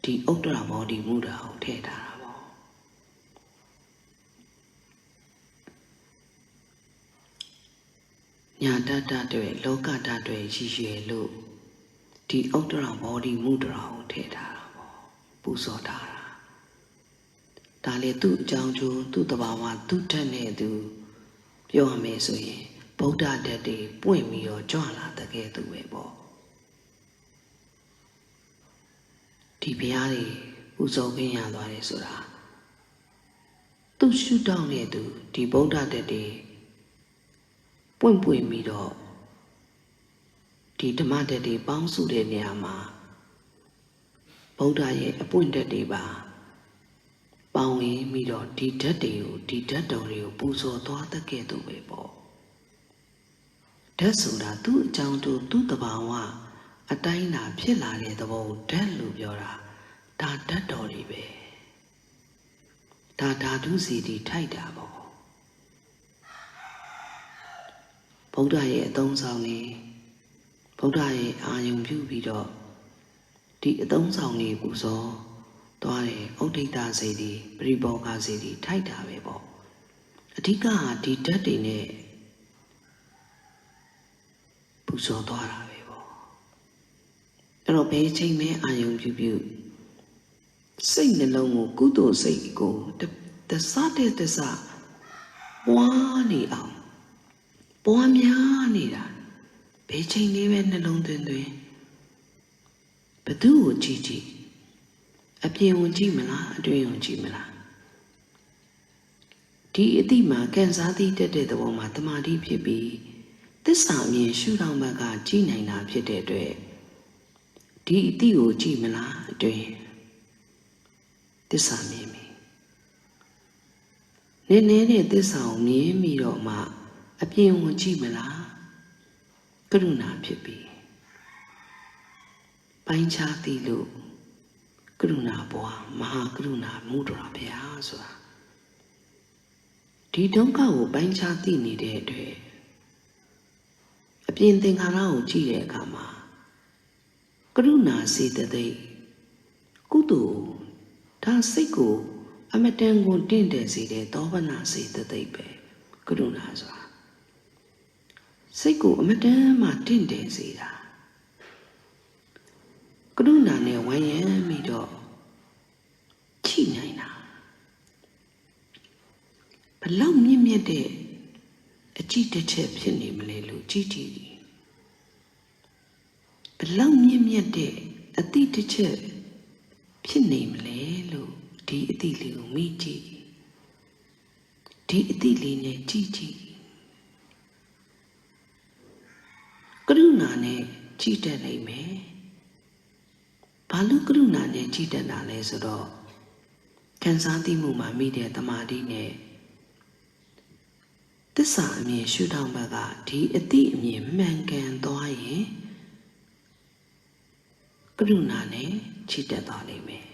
Speaker 1: ဒီဥဒ္ဒရာမောဒီမူတာကိုထည့်ထားတာပေါ့ညာတတတွေလောကတတွေရည်ရွယ်လို့ဒီဥဒ္ဒရာမောဒီမူတာကိုထည့်ထားတာပေါ့ပူဇော်ထားတာဒါလေသူ့အကြောင်းကျိုးသူ့တဘာဝသူ့ထက်နဲ့သူပြောရမယ်ဆိုရင်ဗုဒ္ဓဓာတ်တွေပွင့်ပြီးတော့ကြွလာတဲ့ကဲသူပဲပေါ့ဒီဘုရားတွေပူဇော်ခြင်းရသွားတယ်ဆိုတာသူ့ရှုထောင့်နဲ့သူဒီဗုဒ္ဓဓာတ်တွေပွင့်ပြီးတော့ဒီဓမ္မဓာတ်တွေပေါင်းစုတဲ့နေရာမှာဗုဒ္ဓရဲ့အပွင့်ဓာတ်တွေပါပေါင်းဝင်ပြီးတော့ဒီဓာတ်တွေကိုဒီဓာတ်တော်တွေကိုပူဇော်သွားတဲ့ကဲသူပဲပေါ့ဓာတ်ဆိုတာသူ့အကြောင်းတို့သူ့တဘာဝအတိုင်းသာဖြစ်လာတဲ့သဘောကိုဓာတ်လို့ပြောတာဒါဓာတ်တော်တွေပဲဒါဓာတုစီတီထိုက်တာပေါ့ဗုဒ္ဓရဲ့အသုံးဆောင်နေဗုဒ္ဓရဲ့အာယုံပြုပြီးတော့ဒီအသုံးဆောင်နေပူဇော်သွားတယ်ဥဒိတစေတီပရိဘောဂစေတီထိုက်တာပဲပေါ့အဓိကကဒီဓာတ်တွေနဲ့ပူဇော်သွားတာပဲပေါ့အဲ့တော့ဘယ်ချိန်မဲအာယုံပြုစိတ်နှလုံးကိုကုသိုလ်စိတ်ကိုတစတဲ့တစပွားနေအောင်ပွားများနေတာဘယ်ချိန်လေးပဲနှလုံးသွင်းဘသူ့ကိုကြည့်အပြင်ကိုကြည့်မလားအတွင်းကိုကြည့်မလားဒီအတိမှာကန်စားသိတတ်တဲ့သဘောမှာတမာတိဖြစ်ပြီးသစ္စာမြင်ရှုထောင့်ဘက်ကကြည့်နိုင်တာဖြစ်တဲ့အတွက်ဒီအတိကိုကြည့်မလားအတွင်းသစ္စာမြင်ပြီနည်းနည်းနဲ့သစ္စာကိုမြင်ပြီးတော့မှအပြင်ကိုကြည့်မလားကရုဏာဖြစ်ပြီပိုင်းခြားသိလို့ကရုဏာဘွားမဟာကရုဏာမူတော်ဗျာဆိုတာဒီဒုက္ခကိုပိုင်းခြားသိနေတဲ့အတွက်အပြင်သင်္ခါရကိုကြည့်တဲ့အခါမှာကရုဏာစေတသိက်ကုသိုလ်ဒါစိတ်ကိုအမတန်ကိုတင့်တယ်စေတဲ့သောဘနာစေတသိက်ပဲကရုဏာဆိုတာစိတ်ကိုအမတန်မှတင့်တယ်စေတာကရုဏာနဲ့ဝိုင်းရံပြီးတော့ချိနိုင်တာဘလောက်မြင့်မြတ်တဲ့အကြည့်တစ်ချက်ဖြစ်နေမလဲလို့ကြည့်ကြည့်ဘလောက်မြင့်မြတ်တဲ့အတိတစ်ချက်ဖြစ်နေမလဲလို့ဒီအတိလေးကိုမိကြည့်ဒီအတိလေးနဲ့ကြည့်ကြည့်ကရုဏာနဲ့ကြည့်တတ်နိုင်မယ်ဘာလို့ကရုဏာနဲ့ကြည်တတ်တာလဲဆိုတော့ခံစားသိမှုမှာမိတဲ့တမာတိနဲ့သစ္စာအမြင်ရှုထောင့်ဘက်ကဒီအတိအမြင်မှန်ကန်သွားရင်ကရုဏာနဲ့ကြည်တတ်သွားလိမ့်မယ်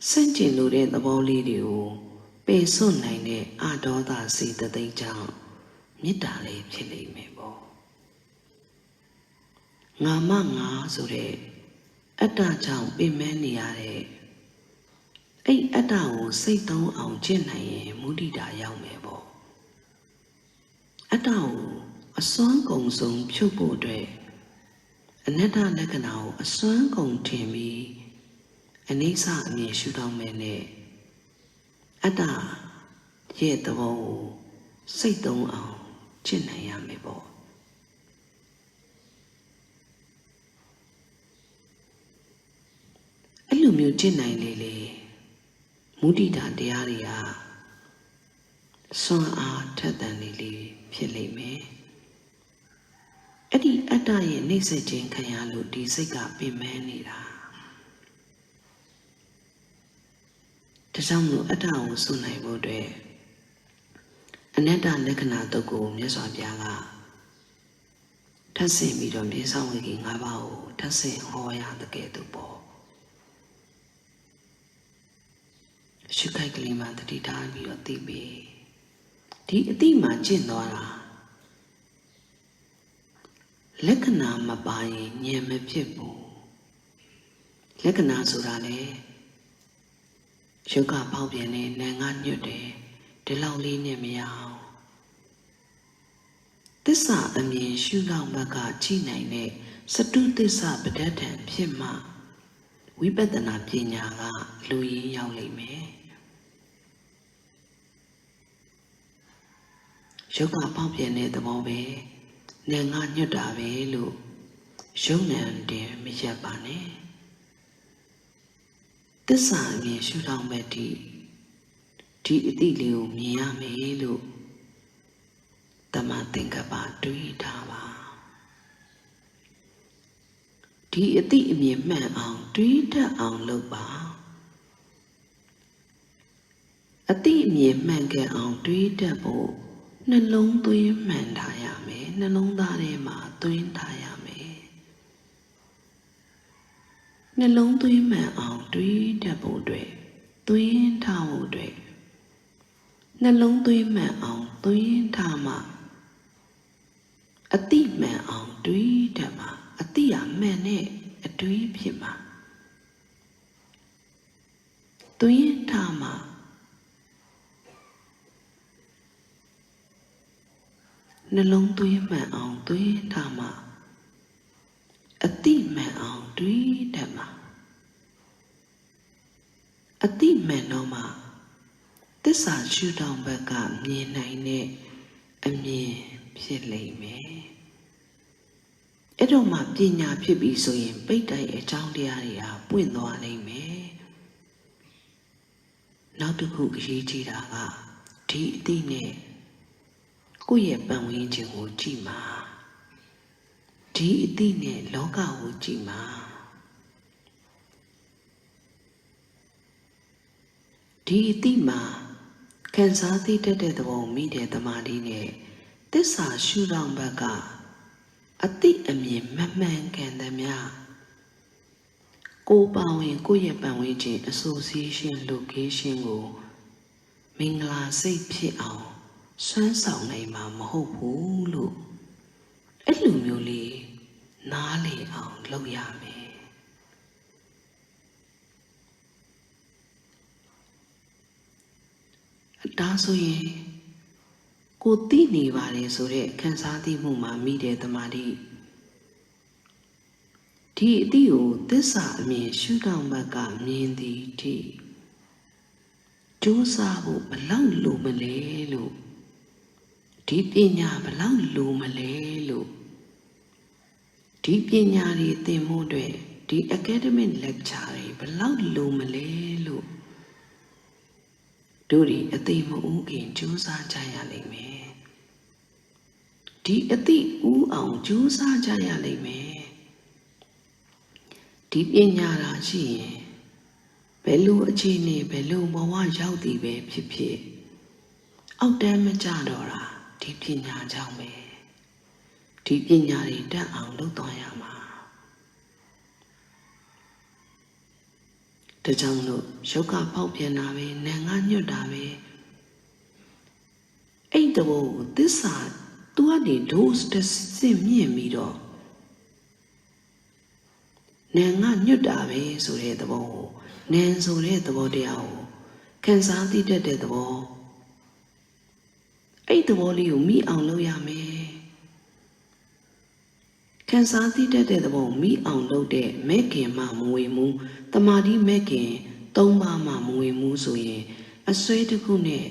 Speaker 1: စန့်ကျင်လို့တဲ့သဘောလေးတွေကိုပယ်စွန့်နိုင်တဲ့အာဒေါသစေတသိက်ကြောင့်မေတ္တာလေးဖြစ်လိမ့်မယ်ပေါ့ငါမငါဆိုတဲ့အတ္တကြောင့်ပြင်မဲနေရတဲ့အဲ့အတ္တကိုစိတ်သုံးအောင်ကျင့်နိုင်ရင်မုဒိတာရောက်မယ်ပေါ့အတ္တကိုအစွမ်းကုန်ဆုံးဖြုတ်ဖို့အတွက်အနတ္တလက္ခဏာကိုအစွမ်းကုန်ထင်ပြီး အနေဆအမြင်ရှုထောင့်မဲ့နဲ့အတ္တရဲ့သဘောကိုစိတ်သုံးအောင်ကျင့်နိုင်ရမယ်ပေါ့အဲ့လိုမျိုးကျင့်နိုင်လေမုဒိတာတရားတွေကစွမ်းအားထက်သန်လေဖြစ်လိမ့်မယ်အဲ့ဒီအတ္တရဲ့နှိမ့်ဆက်ခြင်းခံရလို့ဒီစိတ်ကပင်ပန်းနေတာဒါကြောင့်မို့အတ္တကိုစွန့်နိုင်ဖို့အတွက်အနတ္တလက္ခဏာတုတ်ကိုမြတ်စွာဘုရားကထပ်ဆင့်ပြီးတော့မြေဆောင်ဝေကြီး၅ပါးကိုထပ်ဆင့်ဟောရတဲ့ကဲ့သို့ပေါ့ရှုခိုက်ကလေးမှတတိထားပြီးတော့သိပြီဒီအတိမှကျင့်သွားတာလက္ခဏာမပါရင်ဉာဏ်မဖြစ်ဘူးလက္ခဏာဆိုတာလေယုတ်ကပေါက်ပြန်နေနာငါညွတ်တယ်ဒီလောက်လေးနဲ့မရအောင်သစ္စာအမြင်ရှုလောက်ဘက်ကကြည့်နိုင်တဲ့စတုသစ္စာပဋ္ဌာန်ဖြစ်မှဝိပဿနာပညာကလူရင်းရောက်လိမ့်မယ်ယုတ်ကပေါက်ပြန်တဲ့သဘောပဲနာငါညွတ်တာပဲလို့ယုံဉာဏ်တည်းမရက်ပါနဲ့သစ္စာအမြင်ရှုထောင့်မဲ့ဒီအတိလေးကိုမြင်ရမယ်လို့တမန်သင်္ကပ္ပတွေးထားပါဒီအတိအမြင်မှန်အောင်တွေးတတ်အောင်လုပ်ပါအတိအမြင်မှန်ကန်အောင်တွေးတတ်ဖို့နှလုံးသွင်းမှန်ထားရမယ်နှလုံးသားထဲမှာသွင်းထားရမယ်နှလုံးသွင်းမှန်အောင်တွေးတတ်ဖို့အတွက်သွင်းထားဖို့အတွက်နှလုံးသွင်းမှန်အောင်သွင်းထားမှအတိမှန်အောင်တွေးတတ်မှာအတိအမှန်နဲ့အတွေးဖြစ်မှာသွင်းထားမှနှလုံးသွင်းမှန်အောင်သွင်းထားမှအတိမှန်အောင်တွေးတတ်မှာအတိမှန်တော့မှသစ္စာရှုထောင့်ဘက်ကမြင်နိုင်တဲ့အမြင်ဖြစ်လိမ့်မယ်အဲ့တော့မှပညာဖြစ်ပြီဆိုရင်ပိဋကရဲ့အကြောင်းတရားတွေဟာပွင့်သွားလိမ့်မယ်နောက်တစ်ခုအရေးကြီးတာကဒီအတိနဲ့ကိုယ့်ရဲ့ပတ်ဝန်းကျင်ကိုကြည့်ပါဒီအတိနဲ့လောကကိုကြည့်ပါဒီအတိမှာခံစားသိတတ်တဲ့သဘောမိတဲ့သမာဓိနဲ့သစ္စာရှုထောင့်ဘက်ကအတိအမြင်မမှန်ကန်သမျှကိုပါဝင်ကိုယ့်ရဲ့ပတ်ဝန်းကျင် association location ကိုမင်္ဂလာစိတ်ဖြစ်အောင်စွမ်းဆောင်နိုင်မှာမဟုတ်ဘူးလို့အဲ့လိုမျိုးလေးနားလည်အောင်လုပ်ရမယ်ဒါဆိုရင်ကိုသိနေပါတယ်ဆိုတဲ့ခံစားသိမှုမှာမိတဲ့သမာဓိဒီအတိကိုသစ္စာအမြင်ရှုထောင့်ဘက်ကမြင်သည်ထိကြိုးစားဖို့ဘလောက်လိုမလဲလို့ဒီပညာဘလောက်လိုမလဲလို့ဒီပညာတွေသင်ဖို့အတွက်ဒီ academic lecture တွေဘလောက်လိုမလဲလို့တို့ဒီအသိမဦးခင်ကြိုးစားကြရလိမ့်မယ်ဒီအသိဦးအောင်ကြိုးစားကြရလိမ့်မယ်ဒီပညာသာရှိရင်ဘယ်လိုအခြေအနေဘယ်လိုဘဝရောက်သည်ပဲဖြစ်ဖြစ်အောက်တန်းမကြတော့တာဒီပညာကြောင့်ပဲဒီပညာတွေတတ်အောင်လုပ်သွားရမှာဒါကြောင့်လို့ယုတ်ကပေါက်ပြန်တာပဲနာငါညွတ်တာပဲအဲ့တဘောကိုသစ္စာသူကနေဒိုးတစ်စင်မြင့်ပြီးတော့နာငါညွတ်တာပဲဆိုတဲ့သဘောကိုနန်ဆိုတဲ့သဘောတရားကိုခံစားသိတတ်တဲ့သဘောအဲ့သဘောလေးကိုမိအောင်လုပ်ရမယ်ခ ကန်စားသိတတ်တဲ့သဘောမိအောင်လုပ်တဲ့မဲ့ခင်မှမဝေမှုတမာတိမဲ့ခင်သုံးပါးမှမဝေမှုဆိုရင်အစွဲတစ်ခုနဲ့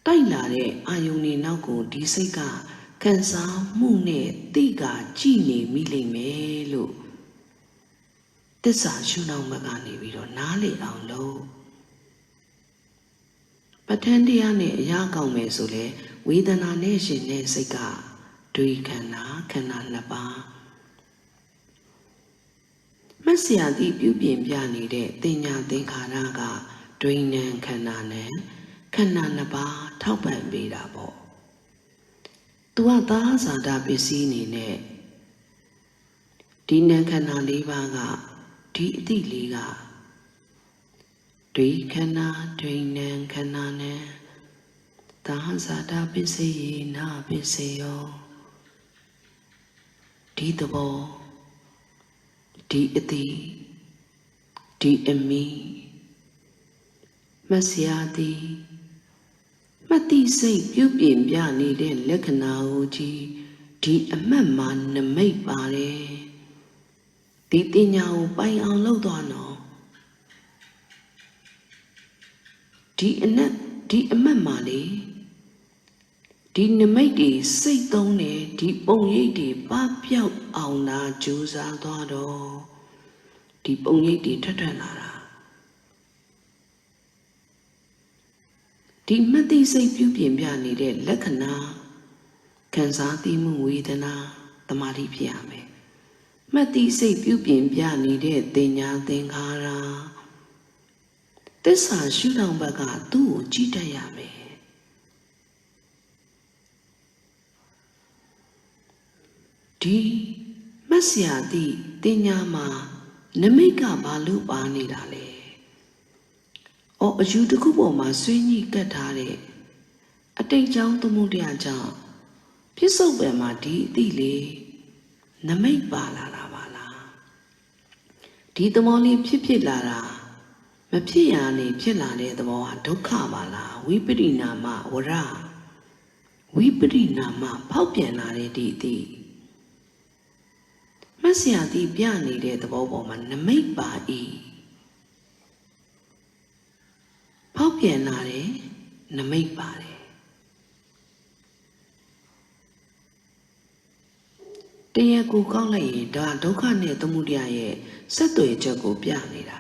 Speaker 1: တိုက်လာတဲ့အာယုန်တွေနောက်ကိုဒီစိတ်ကကန်စားမှုနဲ့တိကကြည်နေမိလိမ့်မယ်လို့သစ္စာရှုနှောင်းဘက်ကနေပြီးတော့နားလေအောင်လုပ်ပဋ္ဌာန်းတရားနဲ့အရာကောင်းမယ်ဆိုလေဝေဒနာနဲ့ရှင်တဲ့စိတ်ကတွေးခန္ဓာနှစ်ပါးမဆရာသည်ပြုပြင်ပြနေတဲ့တင်ညာသင်္ခါရကဒွိဉ္ခန္ဓာနဲ့ခန္ဓာနှစ်ပါးထောက်ပံ့ပေးတာပေါ့သူကသာဇာတာပစ္စည်းအနေနဲ့ဒီနံခန္ဓာ၄ပါးကဒီအတိလေးကဒွိခန္ဓာဒွိဉ္ခန္ဓာနဲ့သာဇာတာပစ္စည်းနာပစ္စယောဒီသဘောဒီအတိဒီအမိမဆရာသည်မတိစိတ်ပြုပြင်ပြနေတဲ့လက္ခဏာကိုကြည့်ဒီအမှတ်မှာနမိတ်ပါတယ်ဒီတင်ညာကိုပိုင်အောင်လုပ်သွားနော်ဒီအမှတ်မှာလေဒီနမိတ်တွေစိတ်သုံးတယ်ဒီပုံရိပ်တွေပပျောက်အောင်သာကြိုးစားသွားတော့ဒီပုံရိပ်တွေထွက်လာတာဒီမသိစိတ်ပြုပြင်ပြနေတဲ့လက္ခဏာခံစားသိမှုဝေဒနာတမာတိဖြစ်ရမယ်မသိစိတ်ပြုပြင်ပြနေတဲ့တင်ညာသင်္ခါရသစ္စာရှုထောင့်ဘက်ကသူ့ကိုကြည့်တတ်ရမယ်ဒီမဆရာတိတင်ညာမှာနမိတ်ကဘာလို့ပါနေတာလဲ။အယူတစ်ခုပေါ်မှာဆွေးညှိကတ်ထားတဲ့အတိတ်ကြောင့်သမုဒ္ဒရာကြောင့်ပြစ္ဆုတ်ပံမှာဒီအတိလေးနမိတ်ပါလာတာပါလား။ဒီသဘောလေးဖြစ်လာတာမဖြစ်ရနေဖြစ်လာတဲ့သဘောဟာဒုက္ခပါလားဝိပရိနာမဝရဝိပရိနာမဖောက်ပြန်လာတဲ့ဒီအတိမဆရာတိပြနေတဲ့သဘောပေါ်မှာနမိတ်ပါ၏ဖောက်ပြန်လာတယ်နမိတ်ပါတယ်တရားကိုကောက်လိုက်ရင်ဒါဒုက္ခနဲ့သမုဒယရဲ့ဆက်သွယ်ချက်ကိုပြနေတာ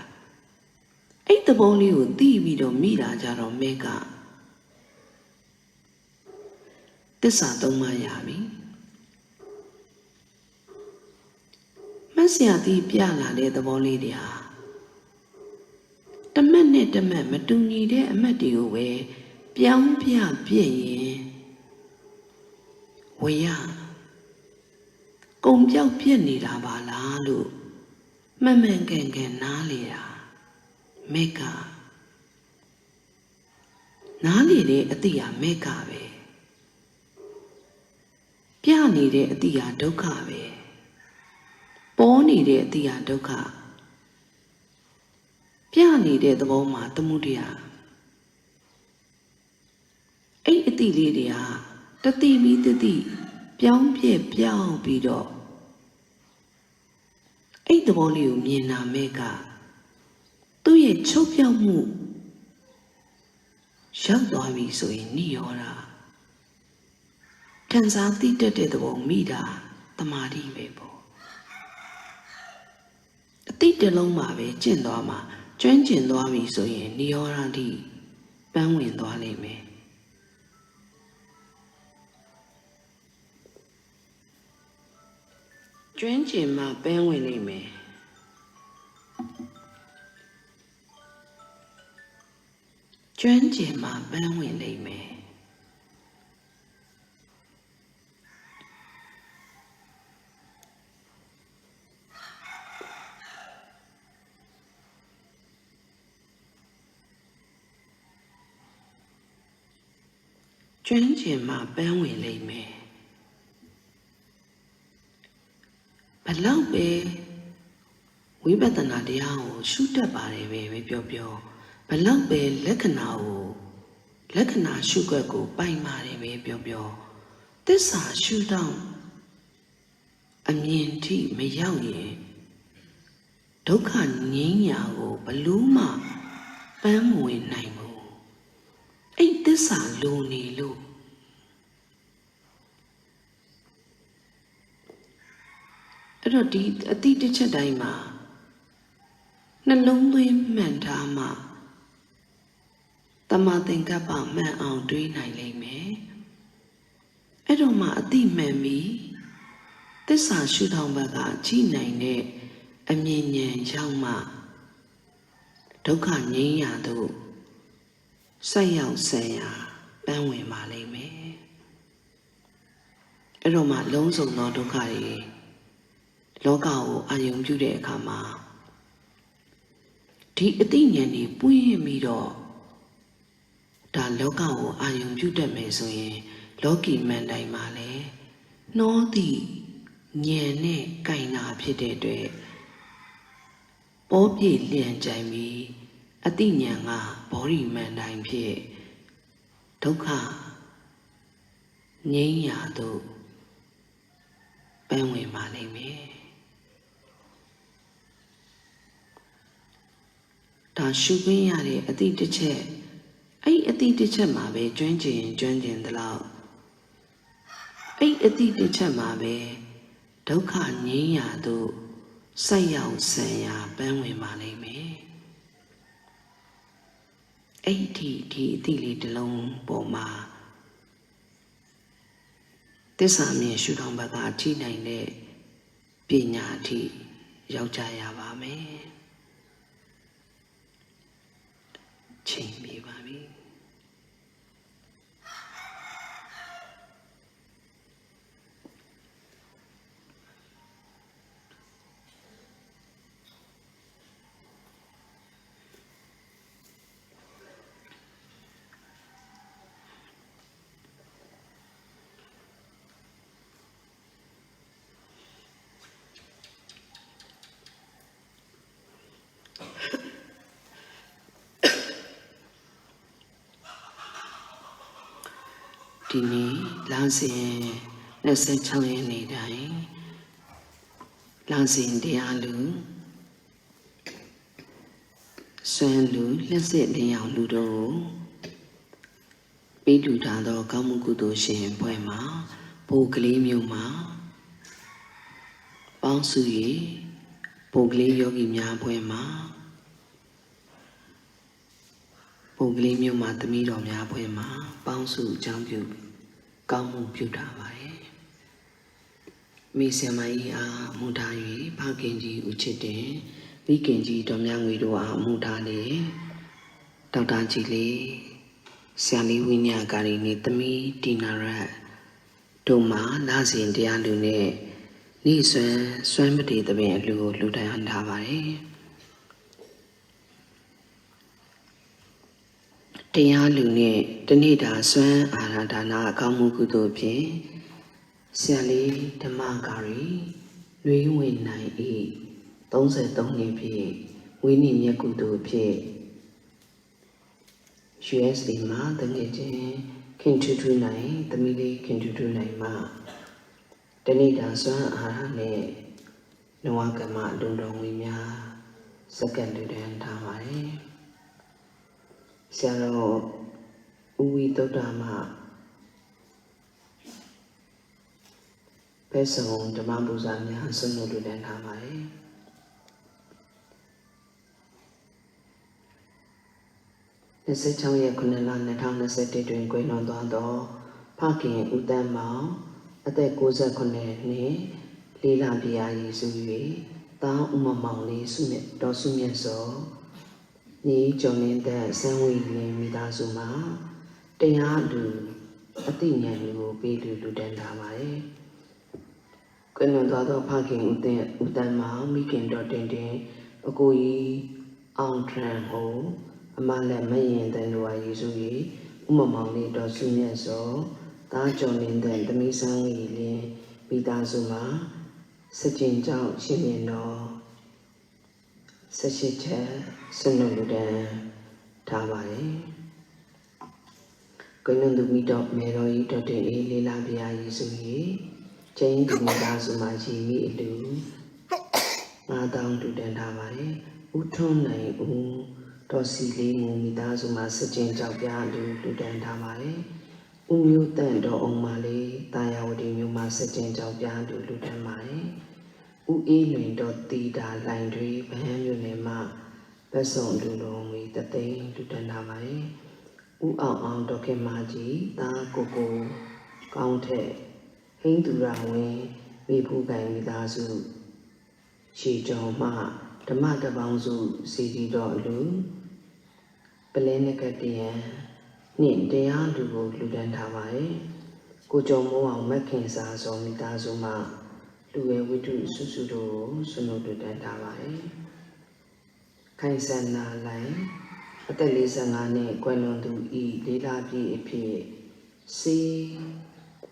Speaker 1: အဲ့သဘောလေးကိုသိပြီးတော့မိတာကြတော့မဲကသစ္စာသုံးပါးရပြီမဆရာတိပြလာတဲ့သဘောလေးတွေဟာတမက်နဲ့တမက်မတူညီတဲ့အမတ်တွေကိုပဲပြောင်းပြပြည့်ရင်ဝေရကုံပြောက်ပြည့်နေတာပါလားလို့မှန်မှန်ကန်ကန်နားလေတာမေကနားလေတဲ့အတိဟာမေကပဲပြနေတဲ့အတိဟာဒုက္ခပဲပေါ်နေတဲ့အတိဟာဒုက္ခပြနေတဲ့သဘောမှာသမုဒယအဲ့အတိလေးတွေကတတိပြီးတတိပြောင်းပြက်ပြောင်းပြီးတော့အဲ့သဘောလေးကိုမြင်နာမဲ့ကသူ့ရဲ့ချုပ်ပြောက်မှုရောက်သွားပြီဆိုရင်နိရောဓခံစားသိတတ်တဲ့သဘောမိတာတမာတိပဲပေါ့အတိတလုံးမှာပဲကျင့်သွားမှာကျွမ်းကျင်သွားပြီဆိုရင်နိရောဓတိပန်းဝင်သွားလိမ့်မယ်ကျွမ်းကျင်မှပန်းဝင်လိမ့်မယ်ကျွမ်းကျင်မှပန်းဝင်လိမ့်မယ်ကျွမ်းကျင်မှပန်းဝင်လိမ့်မယ်ဘလောက်ပဲဝိပဿနာတရားကိုရှုတတ်ပါတယ်ပဲပြောဘလောက်ပဲလက္ခဏာရှုခွက်ကိုပိုင်ပါတယ်ပဲပြောသစ္စာရှုတော့ အမြင်ထိမရောက်ရင်ဒုက္ခငြိမ်းရာကိုဘလို့မှပန်းမဝင်နိုင်ဘူးအဲ့သစ္စာလိုနေလို့အဲ့တော့ဒီအတိတစ်ချက်တိုင်းမှာနှလုံးသွင်းမှန်ထားမှတမသင်္ကပ္ပမှန်အောင်တွေးနိုင်လိမ့်မယ်အဲ့တော့မှအတိမှန်ပြီးသစ္စာရှုထောင့်ဘက်ကကြည့်နိုင်တဲ့အမြင်ဉာဏ်ရောက်မှဒုက္ခငြိမ်းရာသို့ဆက်ရောက်ဆံရာပန်းဝင်ပါလိမ့်မယ်အဲ့တော့မှလုံးစုံသောဒုက္ခတွေလောကကိုအာရုံပြုတဲ့အခါမှာဒီအသိဉာဏ်တွေပွင့်ရပြီးတော့ဒါလောကကိုအာရုံပြုတတ်မယ်ဆိုရင်လောကီမန်တိုင်းမှာလဲနှောသည့်ဉာဏ်နဲ့ကြိုင်တာဖြစ်တဲ့အတွက်ပေါ်ပြည့်လျံကြိုင်ပြီးအသိဉာဏ်ကဘောဓိမန်တိုင်းဖြစ်ဒုက္ခငြိမ်းရာသို့ပန်းဝင်ပါလိမ့်မယ်ဒါရှုခွင့်ရတဲ့အတိတစ်ချက်အဲ့အတိတစ်ချက်မှာပဲကျွမ်းကျင်သလောက်အဲ့အတိတစ်ချက်မှာပဲဒုက္ခငြိမ်းရာသို့ဆက်ရောက်ဆံရာပန်းဝင်ပါလိမ့်မယ်အဲ့ဒီအတိလေးတစ်လုံးပေါ်မှာသစ္စာမြင်ရှုထောင့်ဘက်ကထိနိုင်တဲ့ပညာအထိရောက်ကြရပါမယ်ချိန်ပြပါပြီဒီနေ့လမ်းစဉ်26ရက်နေ့တိုင်းလမ်းစဉ်တရားလူဆွမ်းလူလက်စစ်လျောင်လူတို့ပေးလူထားသောကောင်းမှုကုသိုလ်ရှင်ဖွဲ့မှာဘိုးကလေးမျိုးမှာပေါင်းစု၍ဘိုးကလေးယောဂီများဖွဲ့မှာဘုံကလေးမျိုးမှာသမီးတော်များဖွဲ့မှာပေါင်းစုအကြောင်းပြုကောင်းမှုပြုတာပါတယ်မိဆံမကြီးအားမူထား၍ဖခင်ကြီးဦးချစ်တင်မိခင်ကြီးတော်များငွေတို့အားမူထားလေဒေါက်တာကြီးလေးဆရာလေးဝိညာကာရီနေသမီးတီနာရတ်တို့မှာလာစဉ်တရားလူနဲ့နေ့စွမ်းမတည်သဖြင့်အလူကိုလူတိုင်းထားပါတယ်တရားလူနဲ့တနေ့တာစွမ်းအာရဒါနာအကောင်းမှုကုသိုလ်ဖြင့်ဆရာလေးဓမ္မကာရီနှွေးဝင်နိုင်၏33နှစ်ဖြင့်ဝိနည်းမြတ်ကုသိုလ်ဖြင့် USD မှာတငယ်ချင်းခင်ထူထူနိုင်သမီးလေးခင်ထူထူနိုင်မှာတနေ့တာစွမ်းအာရနဲ့နဝကမ္မလုံတော်ဝီများစက္ကန့်လူတန်းထားပါတယ်ဆရာတော်ဦးဝီသုဒ္ဓမဘဲဆုံဓမ္မပူဇာများဆုံးလို့လူတန်းထားပါတယ်26ရက်9လ2021တွင်ကွယ်လွန်သွားသောဖခင်ဦးတန်းမောင်အသက်69နှစ်လေးလပြာရည်စု၍တောင်းဥမမောင်လေးစုမြတ်တော်စုမြတ်စောညီကျော်နေတဲ့ဆန်းဝီလင်းမိသားစုမှာတရားလူအသိဉာဏ်ကိုပေးလူတန်းထားပါတယ်။ကွယ်လွန်သွားသောဖခင်ဦးတန်းမောင်မိခင်တော်တင်အကိုကြီးအောင်ထရန်ဟိုအမလက်မရင်တဲ့လူဝါယေစုကြီးဥမမောင်လေးတော်စုမြတ်စောတားကျော်နေတဲ့သမီးဆန်းဝီလင်းမိသားစုမှာစကြင်ကြောင့်ရှင်မြင်တော်18ချက်ဆွနုလူတန်းထားပါတယ်။ကွယ်လွန်သူမိတော်မေတော်ကြီးတော်တင်လေးလာပြာယေစုကြီး Chain to me as my Jimmy do. Madame to Dendamare, Utunai, Tossili, Mumidazuma, Sajin Jabiadu to Dendamare, Umu Tendo on Male, Tayawadi Muma Sajin Jabiadu to Dendamare, Uilin dot Tida Landry, Bahamulema, Person to long with the thing to Dendamare, on Dokemaji, Ta Coco, Counter, Hindu Rawe, Mipu Bamidazu. She John Ma, the mother Bangzu, City Dolu, Belenacatian, Nin Dean to go Ludan Hawaii, Gojomo and Mackinsa, so Mitazuma, Lue Witu Susudo, Suno Ludan Hawaii. Kaisana line, at the Lisangane, Gwenon to eat, Lila P. P. C.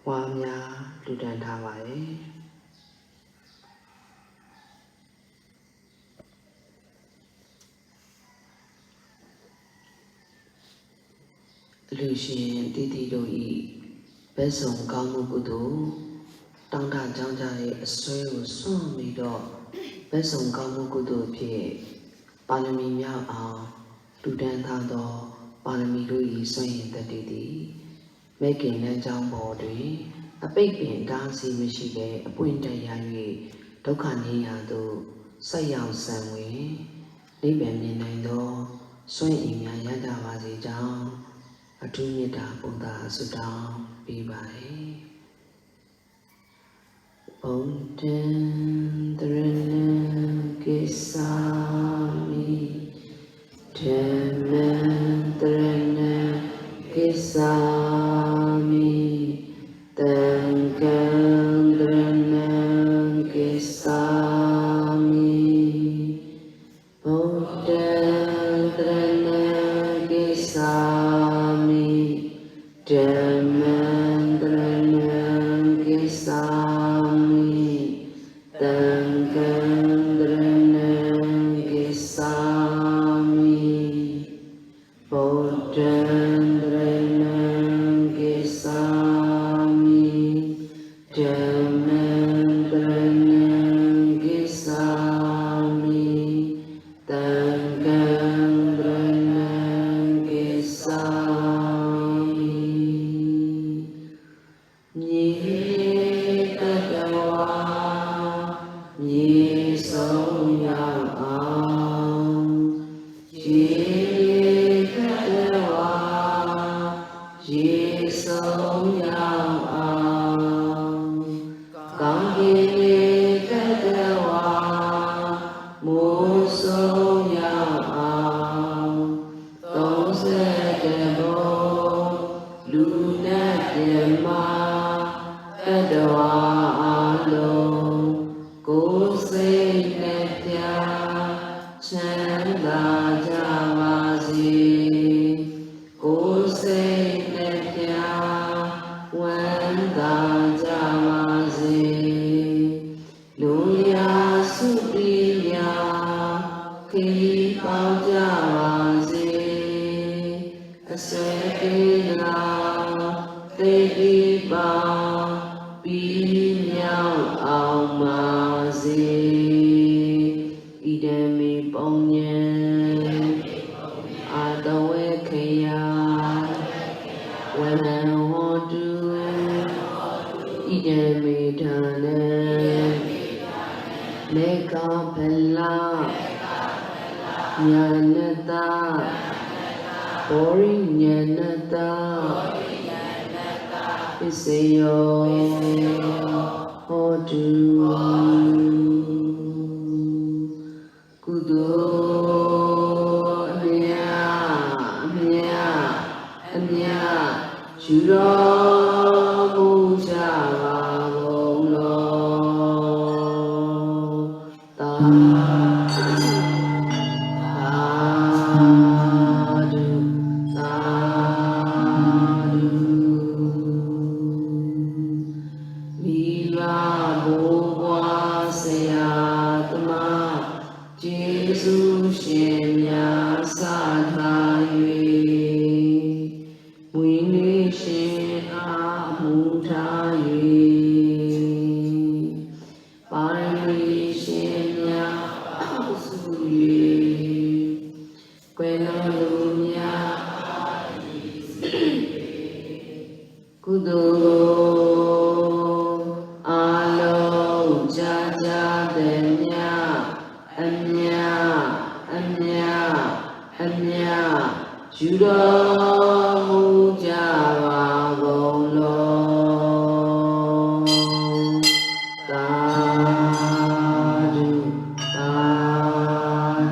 Speaker 1: Wamya, Ludan Hawaii. Lucian Didi Doi, Besson Gamugudu, Tanga Janja, a soil so made up, Besson Gamugudu Pie, Palami Miao, Ludan Tado, Palami Dui, Swing the Didi, making a jump body, a baby dancing Michigan, a winter yangi, Dokani Yado, Sayao Samwe, Libyan Nando, Swing in Yada Wazi down. Atumita Buddha Sudam Bibai Om Drana Kisami Temendrana Kisami Tankandrana Kisami Om Drana Kisami Demendrana Kisami Tankandrana Kisami Bodhandrana Kisami Demendrana Kisami Tankandrana Kisami Nhi Tadawa Nhi Song Yang Ang Nhi Tadawa Nhi Song Yang Ang Kang Nhi Tadawa Mu Song Yang Ang Tong Se Debo Lu Na Dema Tadawa Along Go Say Netya Chanda Javasi Go Say Netya Wanda Javasi Luya Supriya Ki Pao Javasi Aswekila Te Ba Pi Miao Ao Ma Si Idemi Ponyen Adawe Kaya When I want to Idemi Dane Meka Pella Nyanata Bori Nyanata Piseyo Hodu Kudo Anya Juro Mujava Gomlo Jesus Shem Ya Sadhaye We Nishin ယူတော်မူကြပါကုန်လောသာဓုသာ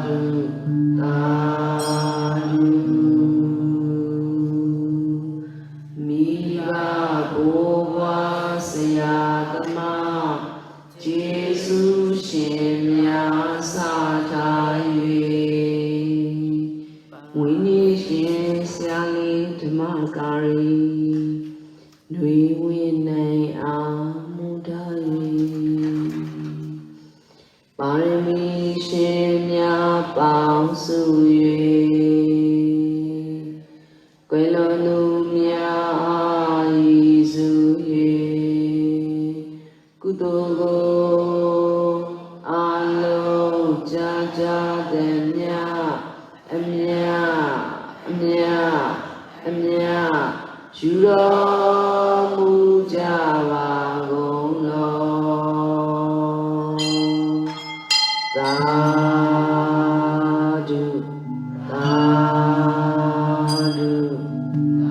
Speaker 1: ဓုသာဓုမိဘဘိုးဘွားဆရာသမားကျေးဇူးရှင်များစထားဝိနည်းရှင်ဆရာလေးဓမ္မကာရီຫນွေဝိနိုင်အားမူထား၍ပါရမီရှင်များပေါင်းစု၍ကွယ်လွန်သူများအားရည်စု၍ကုသိုလ်ကိုအာလုံးကြာကြာသည်များအမြယူတော်မူကြပါကုန်လောသာဓုသာဓု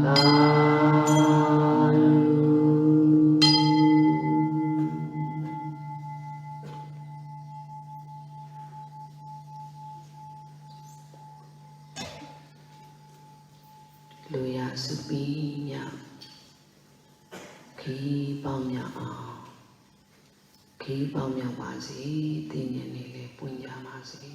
Speaker 1: သာဓုလူရစုပြီးညခီးပေါင်းများအောင်ခီးပေါင်းများပါစေသိဉာဏ်လေးလေးပွင့်ကြပါစေ